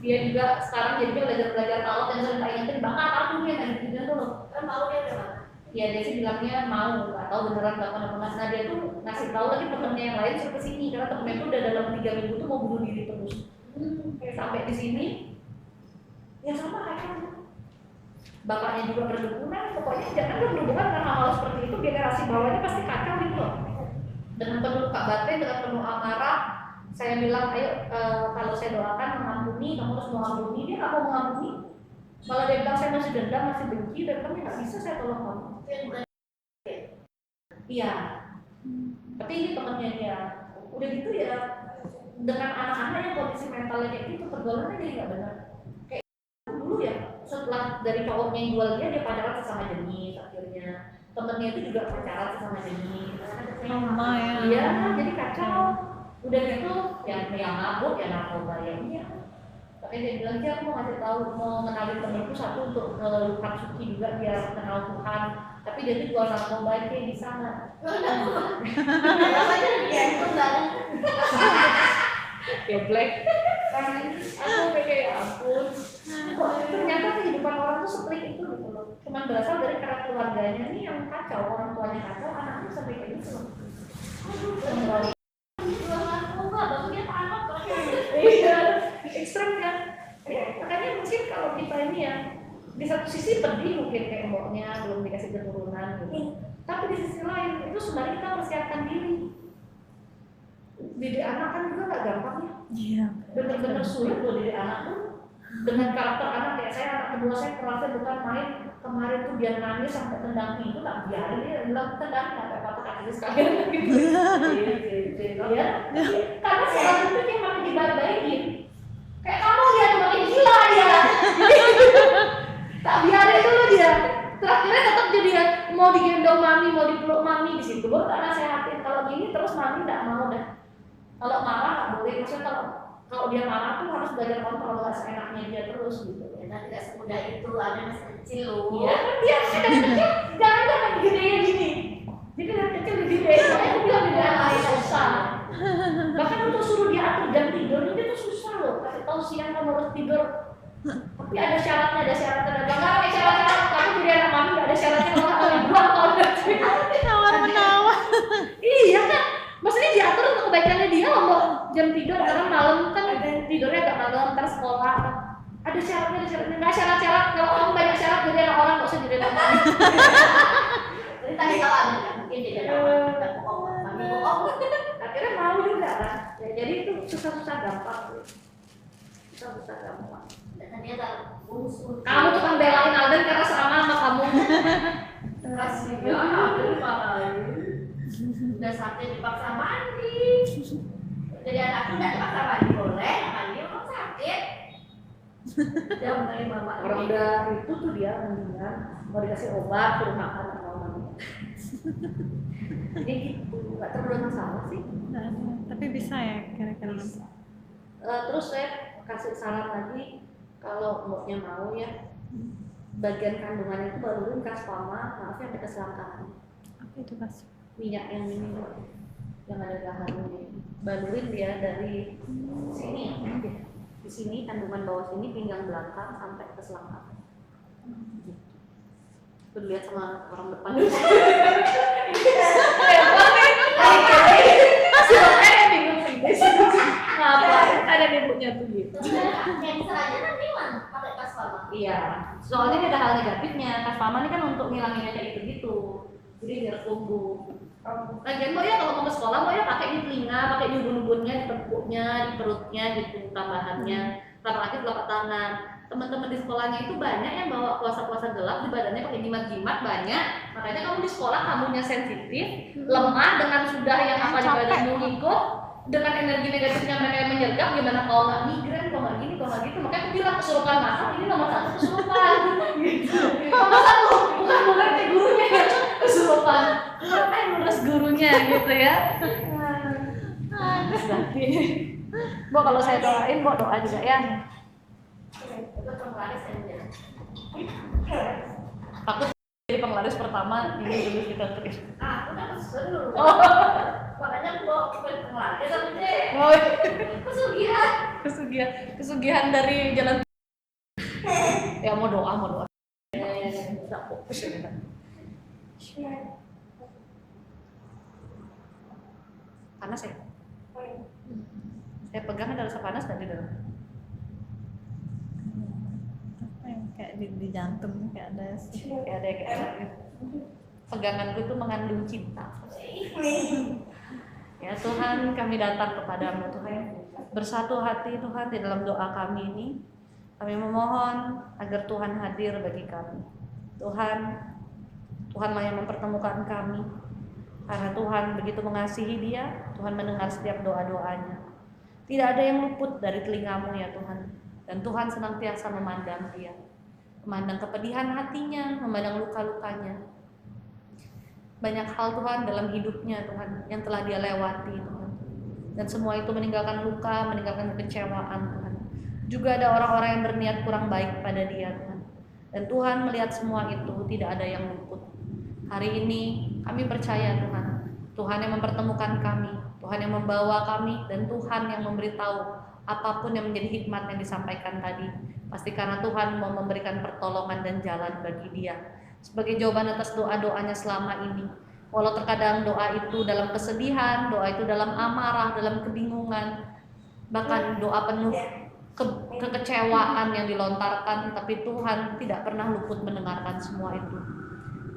dia juga sekarang jadinya belajar alat dan sering ingetin bakal kartunya tadi gitu dulu, kan mau dia udah. Ya dia sih bilangnya mau, nggak tahu beneran nggak pernah. Nah dia tuh ngasih tahu lagi temennya yang lain suruh kesini karena temennya tuh udah dalam 3 minggu tuh mau bunuh diri terus. Sampai di sini, ya sama kayak bapaknya juga berhubungan. Pokoknya jangan berhubungan dengan hal-hal seperti itu. Generasi bawahnya pasti kacau gitu loh. Dengan penuh batin, dengan penuh amarah, saya bilang ayo kalau saya doakan mengampuni, kamu harus mengampuni. Dia nggak mau mengampuni. Malah dia bilang saya masih dendam, masih benci, dan kamu nggak bisa saya tolong kamu. Iya. Tapi ini temannya dia. Udah gitu ya, dengan anak-anak yang kondisi mentalnya kayak gitu, pergaulannya jadi nggak benar. Kayak dulu ya, setelah dari cowoknya yang jual dia pacaran sesama jenis akhirnya. Temennya itu juga pacaran sesama jenis. Lama ya. Iya, jadi kacau. Udah gitu, yang mabuk, ya narkoba ya. Makanya dia bilang, aku mau ngasih tahu, mau kenalin temenku satu untuk Lukat Suci juga biar kenal Tuhan. Tapi dia tuh jual narkoba kayak di sana. Namanya dia itu enggak Black. Aku kayak ya ampun. Kok ternyata kehidupan orang tuh seperti itu gitu loh. Cuman berasal dari karakter keluarganya nih yang kacau, orang tuanya kacau, anaknya sampai kayak gitu loh. Jual narkoba, baru dia tamat kalau ekstrem kan. Makanya mungkin kalau kita ini ya di satu sisi pedih mungkin kayak mboknya belum dikasih keturunan gitu. Tapi di sisi lain itu sebenarnya kita persiapkan diri. Didik anak kan juga nggak gampang ya. Iya. Bener-bener sulit loh didik anak tuh. Dengan karakter anak kayak saya, anak kedua saya kerasnya bukan main. Kemarin tuh dia nangis sampai tendang pintu, tak biarin dia bilang tendang nggak apa-apa kakinya sekalian gitu. Ya. Karena seorang itu dia makin dibaik-baikin. Kayak kamu dia makin gila dia. Tak biarin dulu dia. Terakhirnya tetap jadi ya, mau digendong mami, mau dipeluk mami di situ. Baru tak nasehatin kalau gini terus mami nggak mau dah. Kalau marah nggak boleh. Maksudnya kalau dia marah tuh harus belajar kontrol, nggak seenaknya dia terus gitu. Ya tidak semudah itu, ada masih kecil loh. Iya kan dia masih kecil. Jangan digedein gini. Jadi dari kecil digedein. Saya bilang di dalam susah. Bahkan untuk suruh dia atur jam tidur itu tuh susah loh. Kasih tahu siang kamu harus tidur. Tapi ada syaratnya. Enggak pakai syarat. Tapi jadi anak mami nggak ada syaratnya kalau nggak dibuang kalau udah Tawar-menawar. Iya kan. Maksudnya diatur untuk kebaikannya dia loh. Jam tidur karena malam kan tidurnya agak malam terus sekolah. Ada syaratnya. Nggak syarat-syarat. Kalau kamu banyak syarat jadi anak orang nggak usah jadi anak mami. Jadi tadi kalau ada mungkin jadi anak mami bohong. Akhirnya mau juga kan. Ya, jadi itu susah-susah gampang. Susah-susah gampang. Dan ternyata bungsu. Kamu tukang belain Alden karena sama kamu. Kasih ya, Alden malah. Udah sakit dipaksa mandi. Jadi anakku nggak dipaksa mandi boleh, mandi orang sakit. Dia menerima mama. Orang udah itu tuh dia mendingan mau dikasih obat suruh makan atau mandi. Jadi gitu, nggak terlalu masalah sih. Nggak ada. Tapi bisa ya kira-kira. Terus saya kasih saran lagi kalau mboknya mau ya bagian kandungannya itu baru ringkas pama, maaf ya ada keselangkaan. Apa itu Mas? Minyak yang ini yang ada gahannya. Balurin dia dari sini ya, di sini kandungan bawah sini, pinggang belakang sampai ke selangkah. Lihat sama orang depan dulu. Ngapain ada ibunya tuh gitu. Cancer aja nanti mana pakai Kasfama? Iya, soalnya ada hal negatifnya. Kasfama ini kan untuk ngilangin kayak gitu-gitu. Jadi biar tumbuh. Lagian kok ya kalau mau ke sekolah mau ya pakai di telinga, pakai di ubun-ubunnya, di tengkuknya, di perutnya gitu tambahannya. Tambah lagi telapak tangan. Teman-teman di sekolahnya itu banyak yang bawa puasa-puasa gelap di badannya pakai jimat-jimat banyak. Makanya kamu di sekolah kamunya sensitif, lemah dengan sudah yang apa di badanmu ngikut, dengan energi negatifnya mereka yang menyergap, gimana kalau nggak migrain, kalau nggak gini, kalau nggak gitu. Makanya aku bilang kesurupan masuk ini nomor 1 kesurupan. Gitu. Nomor 1 bukan kayak gurunya kesurupan. Ngapain ngurus gurunya gitu ya. Berarti. Bo kalau saya doain, Bo doa juga ya. Itu penglaris aja. Aku jadi penglaris pertama ini dulu kita terus. Aku kan dulu. Makanya aku bawa penglaris tapi Oh, pesugihan. kesugihan dari jalan. Ya mau doa. Tidak fokus ya. Panas ya? Saya pegang ada rasa panas nggak di dalam? Apa yang kayak di jantung kayak ada Kayak peganganku itu mengandung cinta. Ya Tuhan, kami datang kepadamu Tuhan, bersatu hati Tuhan di dalam doa kami ini. Kami memohon agar Tuhan hadir bagi kami. Tuhanlah yang mempertemukan kami. Karena Tuhan begitu mengasihi dia, Tuhan mendengar setiap doa-doanya. Tidak ada yang luput dari telingamu ya Tuhan. Dan Tuhan senantiasa memandang dia, memandang kepedihan hatinya, memandang luka-lukanya. Banyak hal Tuhan dalam hidupnya Tuhan yang telah dia lewati Tuhan. Dan semua itu meninggalkan luka, meninggalkan kekecewaan Tuhan. Juga ada orang-orang yang berniat kurang baik pada dia Tuhan. Dan Tuhan melihat semua itu, tidak ada yang luput. Hari ini kami percaya Tuhan, Tuhan yang mempertemukan kami, Tuhan yang membawa kami, dan Tuhan yang memberitahu apapun yang menjadi hikmat yang disampaikan tadi. Pasti karena Tuhan mau memberikan pertolongan dan jalan bagi dia. Sebagai jawaban atas doa-doanya selama ini. Walau terkadang doa itu dalam kesedihan, doa itu dalam amarah, dalam kebingungan, bahkan doa penuh kekecewaan yang dilontarkan, tapi Tuhan tidak pernah luput mendengarkan semua itu.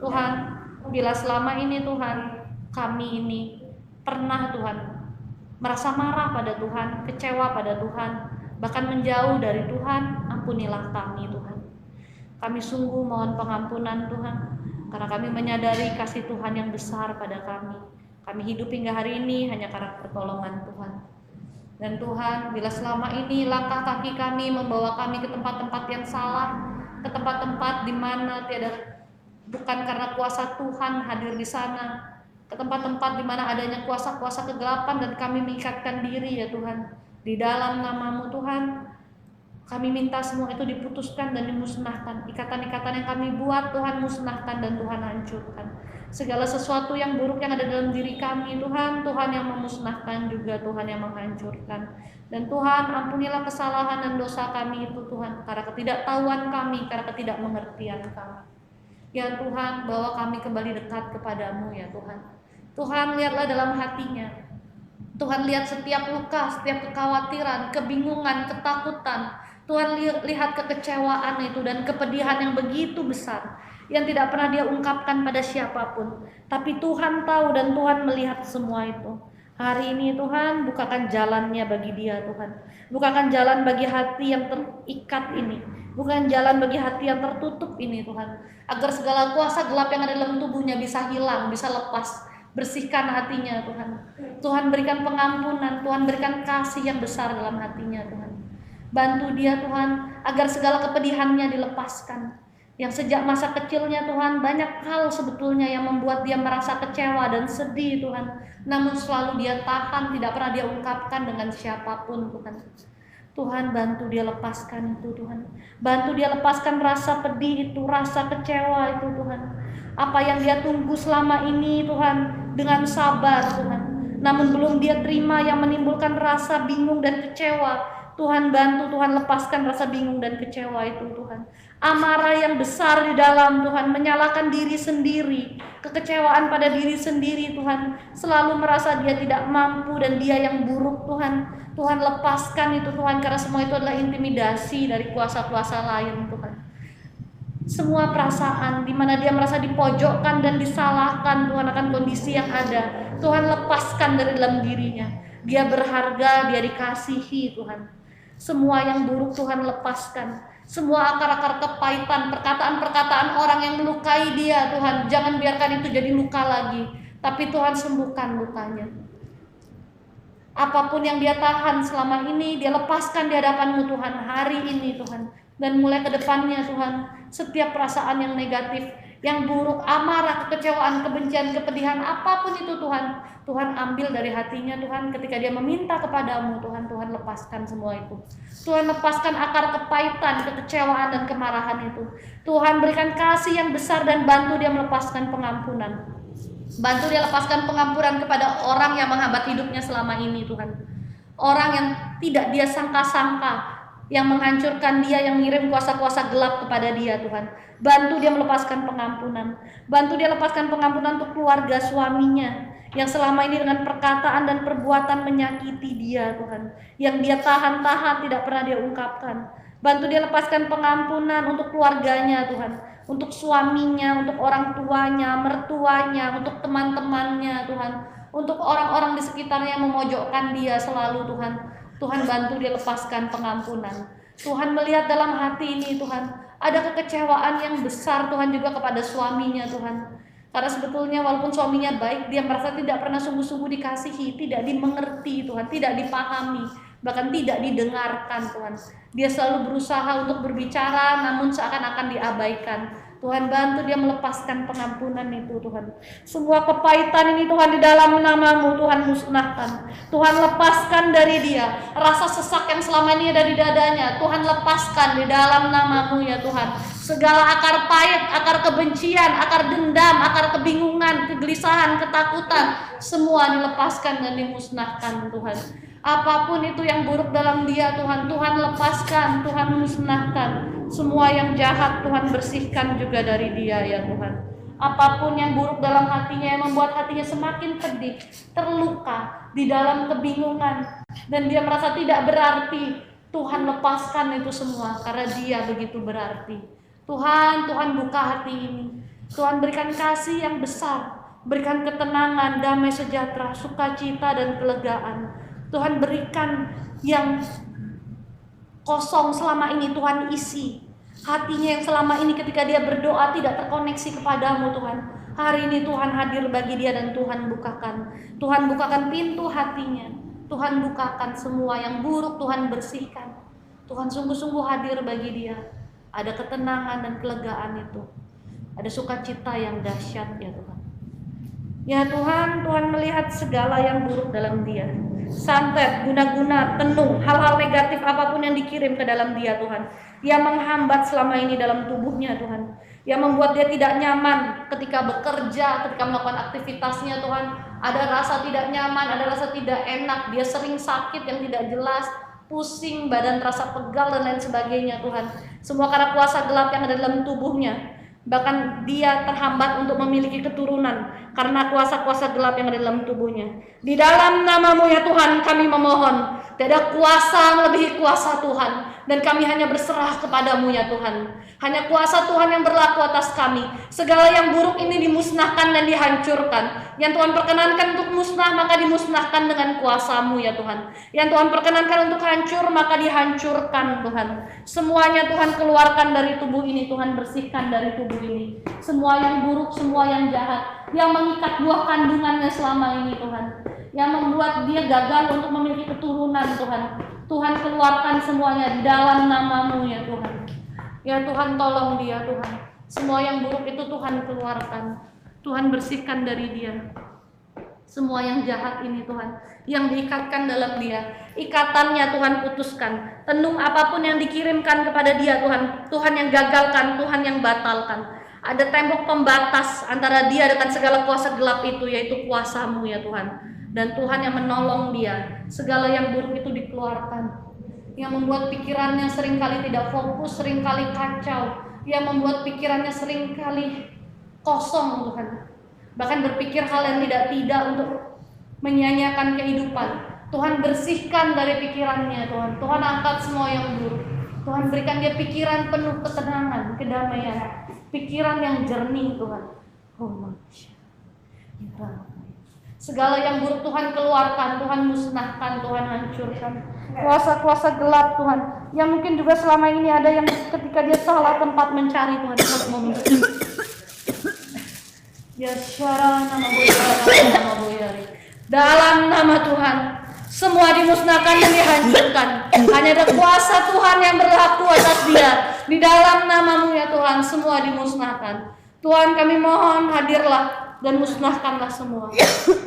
Tuhan, bila selama ini Tuhan, kami ini pernah Tuhan merasa marah pada Tuhan, kecewa pada Tuhan, bahkan menjauh dari Tuhan, ampunilah kami Tuhan. Kami sungguh mohon pengampunan Tuhan, karena kami menyadari kasih Tuhan yang besar pada kami. Kami hidup hingga hari ini hanya karena pertolongan Tuhan. Dan Tuhan, bila selama ini langkah kaki kami membawa kami ke tempat-tempat yang salah, ke tempat-tempat di mana bukan karena kuasa Tuhan hadir di sana, ke tempat-tempat di mana adanya kuasa-kuasa kegelapan, dan kami mengikatkan diri ya Tuhan di dalam nama-Mu Tuhan. Kami minta semua itu diputuskan dan dimusnahkan. Ikatan-ikatan yang kami buat Tuhan musnahkan dan Tuhan hancurkan. Segala sesuatu yang buruk yang ada dalam diri kami Tuhan, Tuhan yang memusnahkan juga, Tuhan yang menghancurkan. Dan Tuhan ampunilah kesalahan dan dosa kami itu Tuhan, karena ketidaktahuan kami, karena ketidakmengertian kami. Ya Tuhan, bawa kami kembali dekat kepadamu ya Tuhan. Tuhan, lihatlah dalam hatinya. Tuhan, lihat setiap luka, setiap kekhawatiran, kebingungan, ketakutan. Tuhan, lihat kekecewaan itu dan kepedihan yang begitu besar, yang tidak pernah dia ungkapkan pada siapapun. Tapi Tuhan tahu dan Tuhan melihat semua itu. Hari ini Tuhan, bukakan jalannya bagi dia Tuhan. Bukakan jalan bagi hati yang terikat ini. Bukan jalan bagi hati yang tertutup ini Tuhan. Agar segala kuasa gelap yang ada dalam tubuhnya bisa hilang, bisa lepas. Bersihkan hatinya Tuhan. Tuhan berikan pengampunan, Tuhan berikan kasih yang besar dalam hatinya Tuhan. Bantu dia Tuhan, agar segala kepedihannya dilepaskan. Yang sejak masa kecilnya Tuhan, banyak hal sebetulnya yang membuat dia merasa kecewa dan sedih Tuhan. Namun selalu dia tahan, tidak pernah dia ungkapkan dengan siapapun Tuhan. Tuhan, bantu dia lepaskan itu Tuhan. Bantu dia lepaskan rasa pedih itu, rasa kecewa itu Tuhan. Apa yang dia tunggu selama ini Tuhan, dengan sabar Tuhan. namun belum dia terima, yang menimbulkan rasa bingung dan kecewa. Tuhan bantu, Tuhan lepaskan rasa bingung dan kecewa itu Tuhan. Amarah yang besar di dalam Tuhan, menyalahkan diri sendiri, kekecewaan pada diri sendiri Tuhan, selalu merasa dia tidak mampu dan dia yang buruk Tuhan. Tuhan lepaskan itu Tuhan, karena semua itu adalah intimidasi dari kuasa-kuasa lain Tuhan. Semua perasaan di mana dia merasa dipojokkan dan disalahkan Tuhan akan kondisi yang ada, Tuhan lepaskan dari dalam dirinya. Dia berharga, dia dikasihi Tuhan. Semua yang buruk Tuhan lepaskan. Semua akar-akar kepahitan, perkataan-perkataan orang yang melukai dia Tuhan, jangan biarkan itu jadi luka lagi, tapi Tuhan sembuhkan lukanya. Apapun yang dia tahan selama ini, dia lepaskan di hadapan-Mu Tuhan hari ini Tuhan. Dan mulai ke depannya Tuhan, setiap perasaan yang negatif, yang buruk, amarah, kekecewaan, kebencian, kepedihan, apapun itu Tuhan, Tuhan ambil dari hatinya Tuhan. Ketika dia meminta kepadamu Tuhan, Tuhan lepaskan semua itu. Tuhan lepaskan akar kepahitan, kekecewaan dan kemarahan itu. Tuhan berikan kasih yang besar dan bantu dia melepaskan pengampunan. Bantu dia lepaskan pengampunan kepada orang yang menghambat hidupnya selama ini Tuhan. Orang yang tidak dia sangka-sangka, yang menghancurkan dia, yang mengirim kuasa-kuasa gelap kepada dia Tuhan. Bantu dia melepaskan pengampunan. Bantu dia lepaskan pengampunan untuk keluarga suaminya, yang selama ini dengan perkataan dan perbuatan menyakiti dia Tuhan, yang dia tahan-tahan tidak pernah dia ungkapkan. Bantu dia lepaskan pengampunan untuk keluarganya Tuhan, untuk suaminya, untuk orang tuanya, mertuanya, untuk teman-temannya Tuhan, untuk orang-orang di sekitarnya yang memojokkan dia selalu Tuhan. Tuhan bantu dia lepaskan pengampunan. Tuhan melihat dalam hati ini Tuhan, ada kekecewaan yang besar Tuhan juga kepada suaminya Tuhan. Karena sebetulnya walaupun suaminya baik, dia merasa tidak pernah sungguh-sungguh dikasihi, tidak dimengerti Tuhan, tidak dipahami, bahkan tidak didengarkan Tuhan. Dia selalu berusaha untuk berbicara namun seakan-akan diabaikan. Tuhan bantu dia melepaskan pengampunan itu Tuhan. Semua kepahitan ini Tuhan di dalam nama-Mu Tuhan musnahkan. Tuhan lepaskan dari dia rasa sesak yang selama ini ada di dadanya. Tuhan lepaskan di dalam nama-Mu ya Tuhan. Segala akar pahit, akar kebencian, akar dendam, akar kebingungan, kegelisahan, ketakutan, semua dilepaskan dan dimusnahkan Tuhan. Apapun itu yang buruk dalam dia Tuhan, Tuhan lepaskan, Tuhan musnahkan. Semua yang jahat Tuhan bersihkan juga dari dia ya Tuhan. Apapun yang buruk dalam hatinya yang membuat hatinya semakin pedih, terluka, di dalam kebingungan, dan dia merasa tidak berarti, Tuhan lepaskan itu semua karena dia begitu berarti. Tuhan buka hati ini. Tuhan berikan kasih yang besar, berikan ketenangan, damai sejahtera, sukacita dan kelegaan. Tuhan berikan yang kosong selama ini, Tuhan isi hatinya yang selama ini ketika dia berdoa tidak terkoneksi kepadamu Tuhan. Hari ini Tuhan hadir bagi dia dan Tuhan bukakan pintu hatinya. Tuhan bukakan semua yang buruk, Tuhan bersihkan. Tuhan sungguh-sungguh hadir bagi dia. Ada ketenangan dan kelegaan itu. Ada sukacita yang dahsyat ya Tuhan. Ya Tuhan, Tuhan melihat segala yang buruk dalam dia. Santet, guna-guna, tenung, hal-hal negatif apapun yang dikirim ke dalam dia Tuhan, yang menghambat selama ini dalam tubuhnya Tuhan, yang membuat dia tidak nyaman ketika bekerja, ketika melakukan aktivitasnya Tuhan. Ada rasa tidak nyaman, ada rasa tidak enak, dia sering sakit yang tidak jelas, pusing, badan terasa pegal dan lain sebagainya Tuhan. Semua karena kuasa gelap yang ada dalam tubuhnya. Bahkan dia terhambat untuk memiliki keturunan karena kuasa-kuasa gelap yang ada dalam tubuhnya. Di dalam nama-Mu ya Tuhan kami memohon, tidak ada kuasa melebihi kuasa Tuhan, dan kami hanya berserah kepadamu ya Tuhan. Hanya kuasa Tuhan yang berlaku atas kami. Segala yang buruk ini dimusnahkan dan dihancurkan. Yang Tuhan perkenankan untuk musnah maka dimusnahkan dengan kuasa-Mu ya Tuhan. Yang Tuhan perkenankan untuk hancur maka dihancurkan Tuhan. Semuanya Tuhan keluarkan dari tubuh ini, Tuhan bersihkan dari tubuh ini. Semua yang buruk, semua yang jahat, yang mengikat buah kandungannya selama ini Tuhan, yang membuat dia gagal untuk memiliki keturunan Tuhan. Tuhan keluarkan semuanya di dalam nama-Mu ya Tuhan. Ya Tuhan tolong dia Tuhan. Semua yang buruk itu Tuhan keluarkan. Tuhan bersihkan dari dia. Semua yang jahat ini Tuhan, yang diikatkan dalam dia, ikatannya Tuhan putuskan. Tenung apapun yang dikirimkan kepada dia Tuhan, Tuhan yang gagalkan, Tuhan yang batalkan. Ada tembok pembatas antara dia dengan segala kuasa gelap itu, yaitu kuasa-Mu ya Tuhan. dan Tuhan yang menolong dia. Segala yang buruk itu dikeluarkan, yang membuat pikirannya seringkali tidak fokus, seringkali kacau, yang membuat pikirannya seringkali kosong Tuhan, bahkan berpikir hal yang tidak untuk menyia-nyiakan kehidupan. Tuhan bersihkan dari pikirannya Tuhan. Tuhan angkat semua yang buruk. Tuhan berikan dia pikiran penuh ketenangan, kedamaian, pikiran yang jernih Tuhan. Segala yang buruk Tuhan keluarkan, Tuhan musnahkan, Tuhan hancurkan. Kuasa-kuasa gelap Tuhan, yang mungkin juga selama ini ada yang ketika dia salah tempat mencari Tuhan, ya syara nama boyari. Dalam nama Tuhan, semua dimusnahkan dan dihancurkan. Hanya ada kuasa Tuhan yang berlaku atas dia. Di dalam nama-Mu ya Tuhan, semua dimusnahkan. Tuhan, kami mohon hadirlah dan musnahkanlah semua. Yesus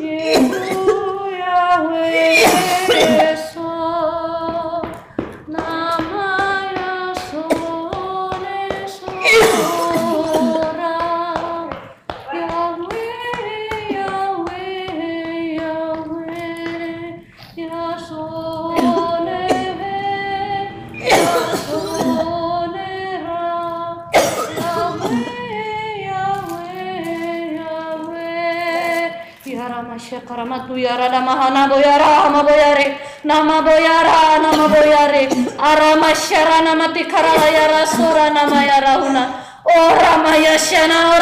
Yahweh Yesus, nama Yesus Yesus, Yahweh Yahweh Yahweh Yesus Karamatu yara damahana boyara ama boyare nama boyare arama syara nama tikarala yara sura nama yara huna orama yashana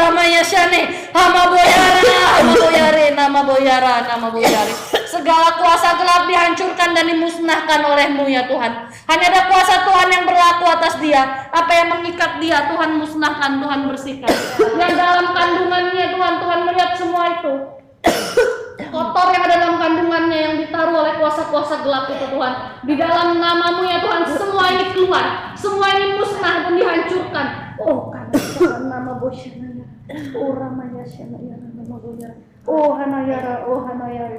ama boyare nama boyare. Segala kuasa gelap dihancurkan dan dimusnahkan oleh-Mu ya Tuhan. Hanya ada kuasa Tuhan yang berlaku atas dia. Apa yang mengikat dia Tuhan musnahkan, Tuhan bersihkan. Yang dalam kandungannya Tuhan melihat semua itu kotor yang ada dalam kandungannya yang ditaruh oleh kuasa-kuasa gelap itu Tuhan. Di dalam nama-Mu ya Tuhan, semua ini keluar, semua ini musnah dan dihancurkan. Oh karena nama Bosyana, oh Ramaya Syana ya nama Boyara, oh Hanayara,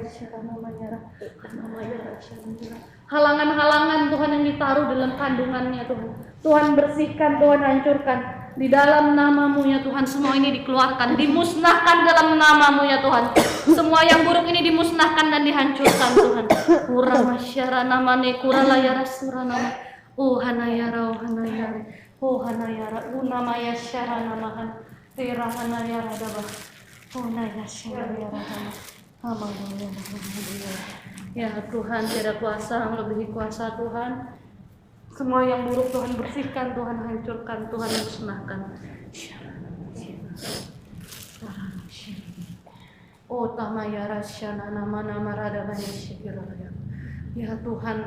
Syana namanya, Hanayara Syana. Halangan-halangan Tuhan yang ditaruh dalam kandungannya Tuhan, Tuhan bersihkan, Tuhan hancurkan. Di dalam nama-Mu ya Tuhan, semua ini dikeluarkan, dimusnahkan dalam nama-Mu ya Tuhan. Semua yang buruk ini dimusnahkan dan dihancurkan Tuhan. Uramasyara namane kuralayara suranama. Oh hanayara, unamaya syara namahan. Tera hanayara dabah. Oh naya syara yarahana. Ya Tuhan, tiada kuasa melebihi kuasa Tuhan. Semua yang buruk Tuhan bersihkan, Tuhan hancurkan, Tuhan musnahkan. Oh tamaya rasyana nama rada banyak syikiraya. Ya Tuhan,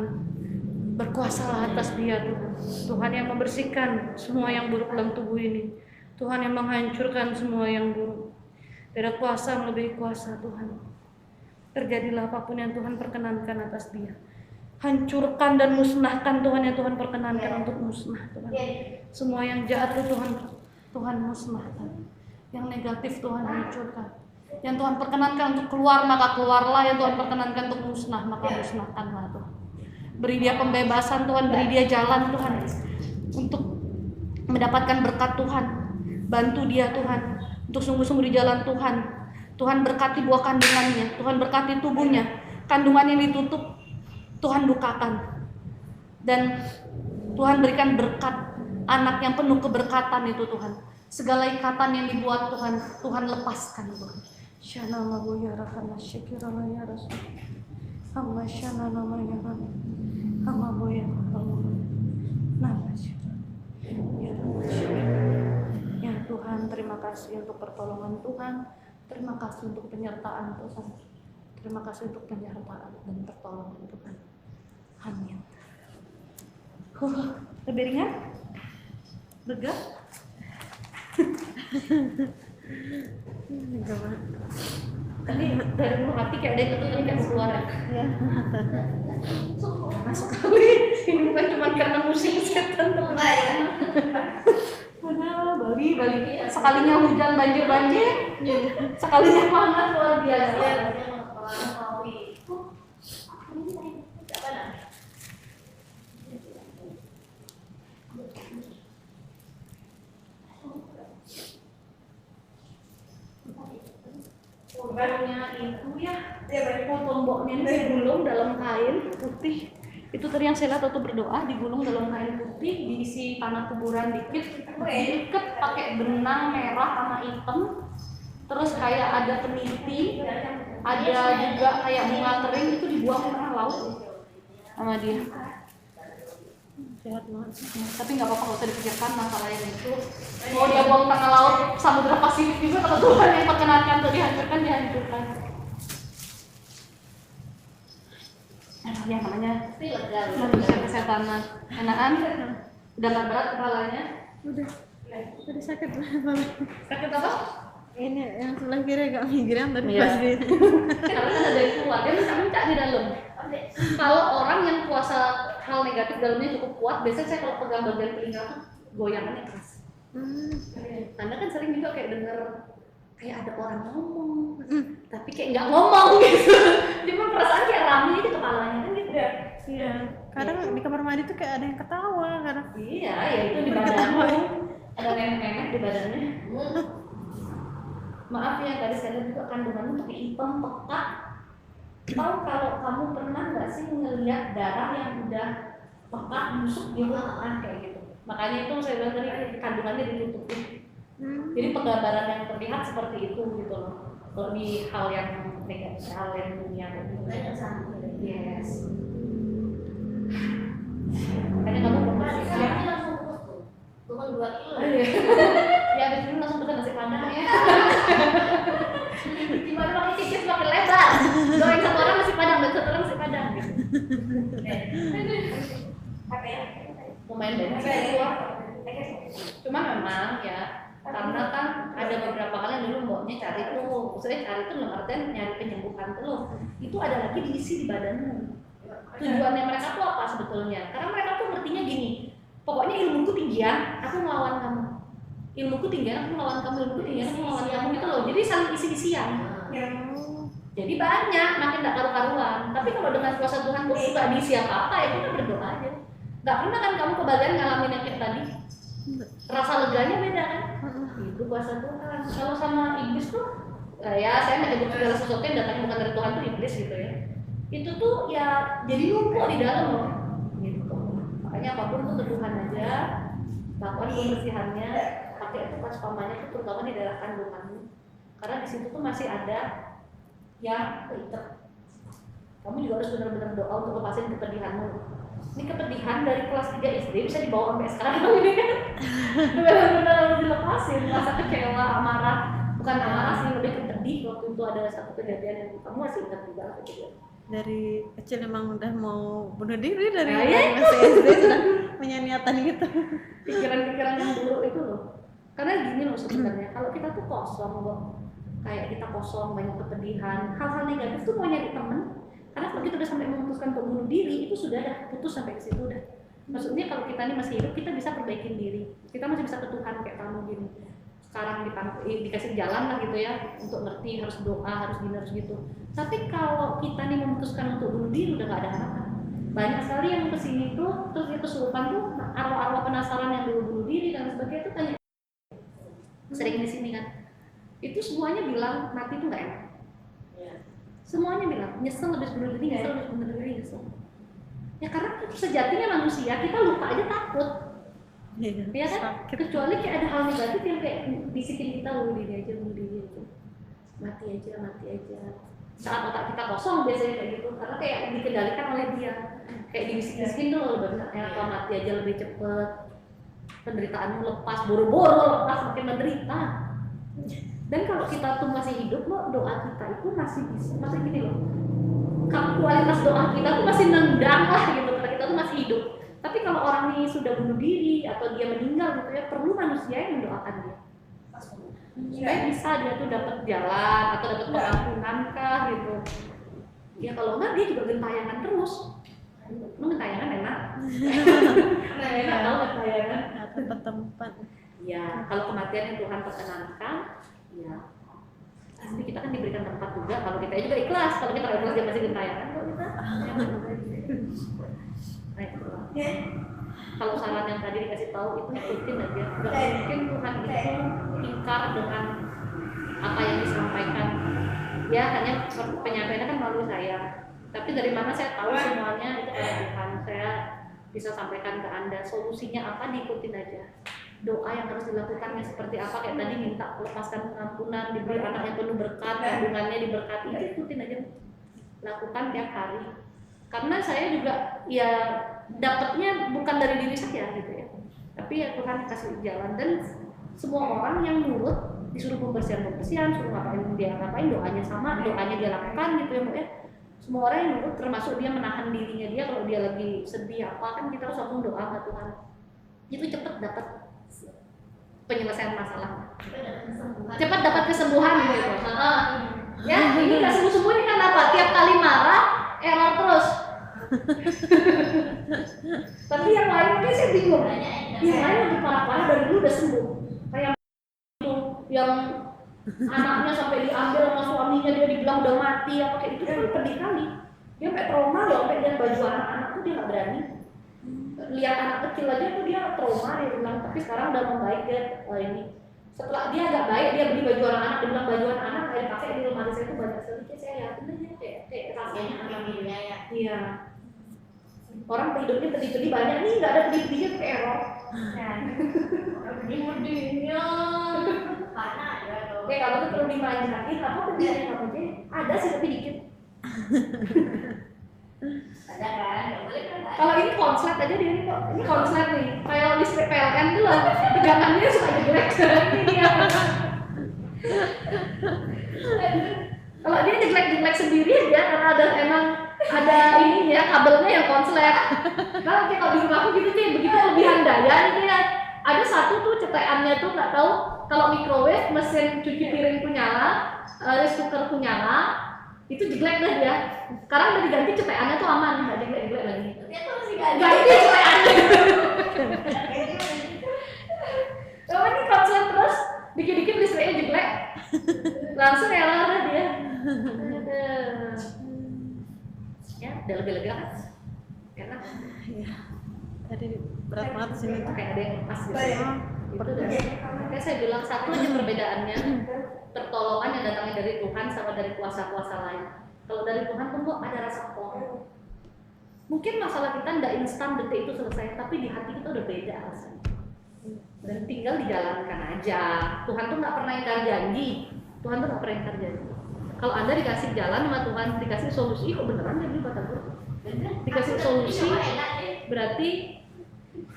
berkuasalah atas dia Tuhan. Tuhan yang membersihkan semua yang buruk dalam tubuh ini. Tuhan yang menghancurkan semua yang buruk. Tidak kuasa melebihi kuasa Tuhan. Terjadilah apapun yang Tuhan perkenankan atas dia. Hancurkan dan musnahkan Tuhan yang Tuhan perkenankan untuk musnah Tuhan. Semua yang jahat itu Tuhan musnahkan. Yang negatif Tuhan hancurkan. Yang Tuhan perkenankan untuk keluar maka keluarlah, yang Tuhan perkenankan untuk musnah maka musnahkanlah Tuhan. Beri dia pembebasan Tuhan, beri dia jalan Tuhan untuk mendapatkan berkat Tuhan. Bantu dia Tuhan untuk sungguh-sungguh di jalan Tuhan. Tuhan berkati buah kandungannya, Tuhan berkati tubuhnya. Kandungan yang ditutup Tuhan bukakan, dan Tuhan berikan berkat anak yang penuh keberkatan itu Tuhan. Segala ikatan yang dibuat Tuhan lepaskan Tuhan. Syana maboyara kana syakirana ya rasul. Amma syana namanya kan. Amma boyara nama syana. Ya Tuhan, terima kasih untuk pertolongan Tuhan. Terima kasih untuk penyertaan Tuhan. Terima kasih untuk penyertaan dan pertolongan Tuhan. Amin. Lebih ringan? Lega? Tadi dari lubuk hati kayak ada yang ketutup kayak keluar ya? Panas sekali. Ini bukan cuma karena musik setan teman-teman. Bali. Sekalinya hujan banjir. Sekalinya panas luar biasa. fotonya itu ya tomboknya ini digulung dalam kain putih. Itu tadi yang saya lihat waktu berdoa, digulung dalam kain putih, diisi tanah kuburan dikit, diikat pakai benang merah sama hitam, terus kayak ada peniti, ada juga kayak bunga kering, itu dibuang ke tengah laut sama dia. Jahat banget. Tapi nggak apa-apa, nggak usah dipikirkan masalah yang itu. Mau dia buang tengah laut, samudra Pasifik juga, kalau Tuhan yang perkenankan untuk dihancurkan, dihancurkan. Ya namanya manusia kesetanan. Enakan? Udah nggak berat kepalanya? Udah sakit banget. Sakit apa? Ini yang sebelah kiri agak migran tadi Iya. pas di Karena kan ada yang keluar, dia mencak-mencak di dalam. Kalau orang yang kuasa hal negatif dalamnya cukup kuat, biasanya saya kalau pegang bagian telinga tuh goyangannya keras. Anda kan sering juga kayak denger kayak ada orang ngomong, tapi kayak nggak ngomong gitu. Cuma perasaan kayak rame di kepalanya kan gitu. Iya. Kadang di kamar mandi tuh kayak ada yang ketawa kadang. Iya, ya itu di badanmu. Ada nenek-nenek di badannya. Maaf ya, tadi saya lihat juga kandunganmu pakai hitam pekat. Tahu kalau kamu pernah nggak sih ngelihat darah yang udah pekat busuk di lengan kayak gitu. Makanya itu saya bilang tadi kandungannya ditutupin. Jadi penggambaran yang terlihat seperti itu gitu loh. Kalau di hal yang negatif, hal yang dunia gitu. Yes. Makanya kamu berpikir Turun 2 kilo. ya abis ini langsung pesan nasi padang ya. Gimana pakai cicit makin lebar. Doain satu orang nasi padang dan satu orang nasi padang gitu. Lumayan banyak sih keluar. Cuma memang ya karena kan ada beberapa hal yang dulu mboknya cari tuh, maksudnya cari tuh dalam artian nyari penyembuhan tuh, itu ada lagi diisi di badanmu. Tujuannya mereka tuh apa sebetulnya? Karena mereka tuh ngertinya gini, pokoknya ilmuku tinggian, aku melawan kamu. Ilmuku tinggian, aku melawan kamu. Ilmuku tinggian, aku melawan kamu gitu loh. Jadi saling isi-isian. Jadi banyak, makin gak karu-karuan. Tapi kalau dengan kuasa Tuhan kok gak diisi apa-apa, ya kita berdoa aja. Gak pernah kan kamu kebagian ngalamin yang kayak tadi? Rasa leganya beda kan? Itu kuasa Tuhan. Kalau sama iblis tuh, ya saya nggak nyebut segala sesuatu yang datang bukan dari Tuhan tuh iblis gitu ya. Itu tuh ya jadi numpuk di dalam loh. Gitu. Makanya apapun tuh ke Tuhan aja, lakukan pembersihannya, pakai tukas pamannya tuh terutama di daerah kandunganmu. Karena di situ tuh masih ada yang keikat. Kamu juga harus benar-benar doa untuk lepasin kepedihanmu. Ini kepedihan dari kelas 3 SD bisa dibawa sampai sekarang ini kan. Benar-benar harus dilepasin, rasa kecewa, amarah, bukan amarah sih, lebih ke pedih. Waktu itu ada satu kejadian yang kamu masih ingat juga kejadian. Dari kecil emang udah mau bunuh diri dari ya, masih SD sudah punya niatan gitu. Pikiran-pikiran yang dulu itu loh. Karena gini loh sebenarnya, kalau kita tuh kosong kok, kayak kita kosong, banyak kepedihan, hal-hal negatif tuh mau nyari temen. Karena kalau kita udah sampai memutuskan untuk bunuh diri, itu sudah dah putus sampai ke situ udah. Maksudnya kalau kita ini masih hidup, kita bisa perbaikin diri. Kita masih bisa ke Tuhan kayak kamu gini. Sekarang dikasih jalan lah gitu ya, untuk ngerti harus doa, harus gini, harus gitu. Tapi kalau kita nih memutuskan untuk bunuh diri, udah gak ada harapan. Banyak sekali yang kesini tuh, terus itu kesurupan tuh, arwah-arwah penasaran yang dulu bunuh diri dan sebagainya tuh tanya. Sering di sini kan. Itu semuanya bilang mati tuh gak enak. Semuanya bilang nyesel habis bunuh diri, nyesel habis bunuh diri, nyesel. Ya karena sejatinya manusia kita lupa aja takut. Ya kan? Kecuali kayak ada hal negatif yang kayak bisikin kita bunuh diri aja itu. Mati aja. Saat otak kita kosong biasanya kayak gitu, karena kayak dikendalikan oleh dia. Kayak dibisik-bisikin tuh benar, kalau mati aja lebih cepet, penderitaanmu lepas, boro-boro lepas makin menderita. Dan kalau kita tuh masih hidup loh, doa kita itu masih gini loh. Kualitas doa kita tuh masih nendang lah gitu, karena kita tuh masih hidup. Tapi kalau orang ini sudah bunuh diri atau dia meninggal gitu ya, perlu manusia yang mendoakan dia. Supaya bisa dia tuh dapat jalan atau dapat pengampunan kah gitu. Ya kalau enggak dia juga gentayangan terus. Lu gentayangan enak. Enak tau gentayangan. Tempat-tempat. Ya kalau kematian yang Tuhan perkenankan, ya pasti kita kan diberikan tempat juga. Kalau kita juga ikhlas, kalau kita ikhlas dia pasti gentayangan kok kita. Kalau saran yang tadi dikasih tahu itu ikutin aja. Gak mungkin Tuhan itu ingkar dengan apa yang disampaikan. ya hanya penyampaiannya kan melalui saya. Tapi dari mana saya tahu semuanya itu dari Tuhan. Saya bisa sampaikan ke Anda solusinya apa, diikutin aja. Doa yang harus dilakukannya seperti apa, kayak tadi minta lepaskan pengampunan, diberi anak yang penuh berkat, kandungannya diberkati, itu ikutin aja, lakukan tiap hari. Karena saya juga ya dapatnya bukan dari diri saya gitu ya, tapi ya Tuhan kasih jalan. Dan semua orang yang nurut disuruh pembersihan, suruh ngapain dia ngapain, doanya sama, doanya dia lakukan gitu ya Bu ya. Semua orang yang nurut, termasuk dia menahan dirinya dia kalau dia lagi sedih apa, kan kita harus langsung doa ke Tuhan. Itu cepat dapat penyelesaian masalah, cepat dapat kesembuhan gitu. Ya ini nggak sembuh ini kan apa? Tiap kali marah error terus. Tapi yang lain ini saya bingung. Yang lain lebih parah-parah dari dulu udah sembuh. Kayak itu yang anaknya sampai diambil sama suaminya, dia dibilang udah mati apa kayak itu kan pedih kali. Dia sampai trauma loh, sampai dia baju anak-anak tuh dia nggak berani. Lihat anak kecil aja tuh dia trauma, dia bilang. Tapi sekarang udah membaik dia ini. Setelah dia agak baik, dia beli baju anak-anak, dia bilang baju anak-anak kayak dipakai di lemari saya tuh banyak sekali. Saya yakin aja kayak rasanya orang hidupnya ya. Iya. Orang hidupnya pedih-pedih banyak nih, nggak ada pedih-pedihnya tuh error. Pedih-pedihnya. Karena ada loh. Kayak kamu tuh perlu dimanjain lagi, apa pedihnya kamu sih? Ada sih tapi dikit. Ada kan? Kalau ini konslet aja dia nih kok. Ini konslet nih. Kayak listrik PLN tuh lah. Tegangannya suka jelek. Ini dia. Kalau dia jelek-jelek sendiri aja karena ada emang ada ini ya kabelnya yang konslet. Kalau kayak kalau di rumahku gitu sih begitu kelebihan daya ini ya. Ada satu tuh cetekannya tuh nggak tahu kalau microwave, mesin cuci piringku nyala, rice cookerku nyala, itu jelek dah dia. Sekarang udah diganti cetekannya tuh aman, nggak jelek-jelek lagi. Dia tuh masih ganti cetekannya. Kalau ini konslet terus, dikit-dikit listriknya jelek, langsung error dah dia. Ya, udah lega-lega kan? Enak. Iya. Tadi berat banget sini tuh. Kayak ada yang lepas gitu. Itu udah. Kayak saya bilang satu aja perbedaannya. Pertolongan yang datangnya dari Tuhan sama dari kuasa-kuasa lain. Kalau dari Tuhan tuh kok ada rasa tolong. Mungkin masalah kita nggak instan detik itu selesai, tapi di hati kita udah beda rasanya. Dan tinggal dijalankan aja. Tuhan tuh nggak pernah ingkar janji. Tuhan tuh nggak pernah ingkar janji. Kalau Anda dikasih jalan sama Tuhan, dikasih solusi, kok beneran jadi kata gue. Dikasih solusi, berarti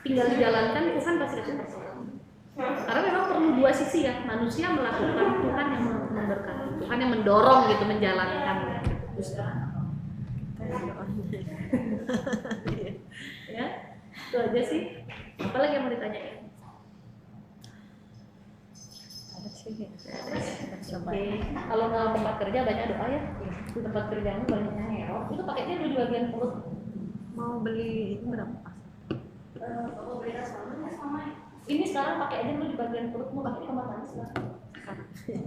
tinggal dijalankan, Tuhan pasti kasih pertolongan. Karena memang perlu dua sisi ya, manusia melakukan, Tuhan yang memberkati, Tuhan yang mendorong gitu, menjalankan. Ya, itu aja sih. Apalagi yang mau ditanyain? Oke. Kalau mau tempat kerja banyak doa ya. Di tempat kerjamu banyak error. Itu paketnya di bagian perut. Mau beli ini berapa? Kalau beli sama ini sekarang pakai aja dulu di bagian perut, mau pakai di kamar mandi sekarang.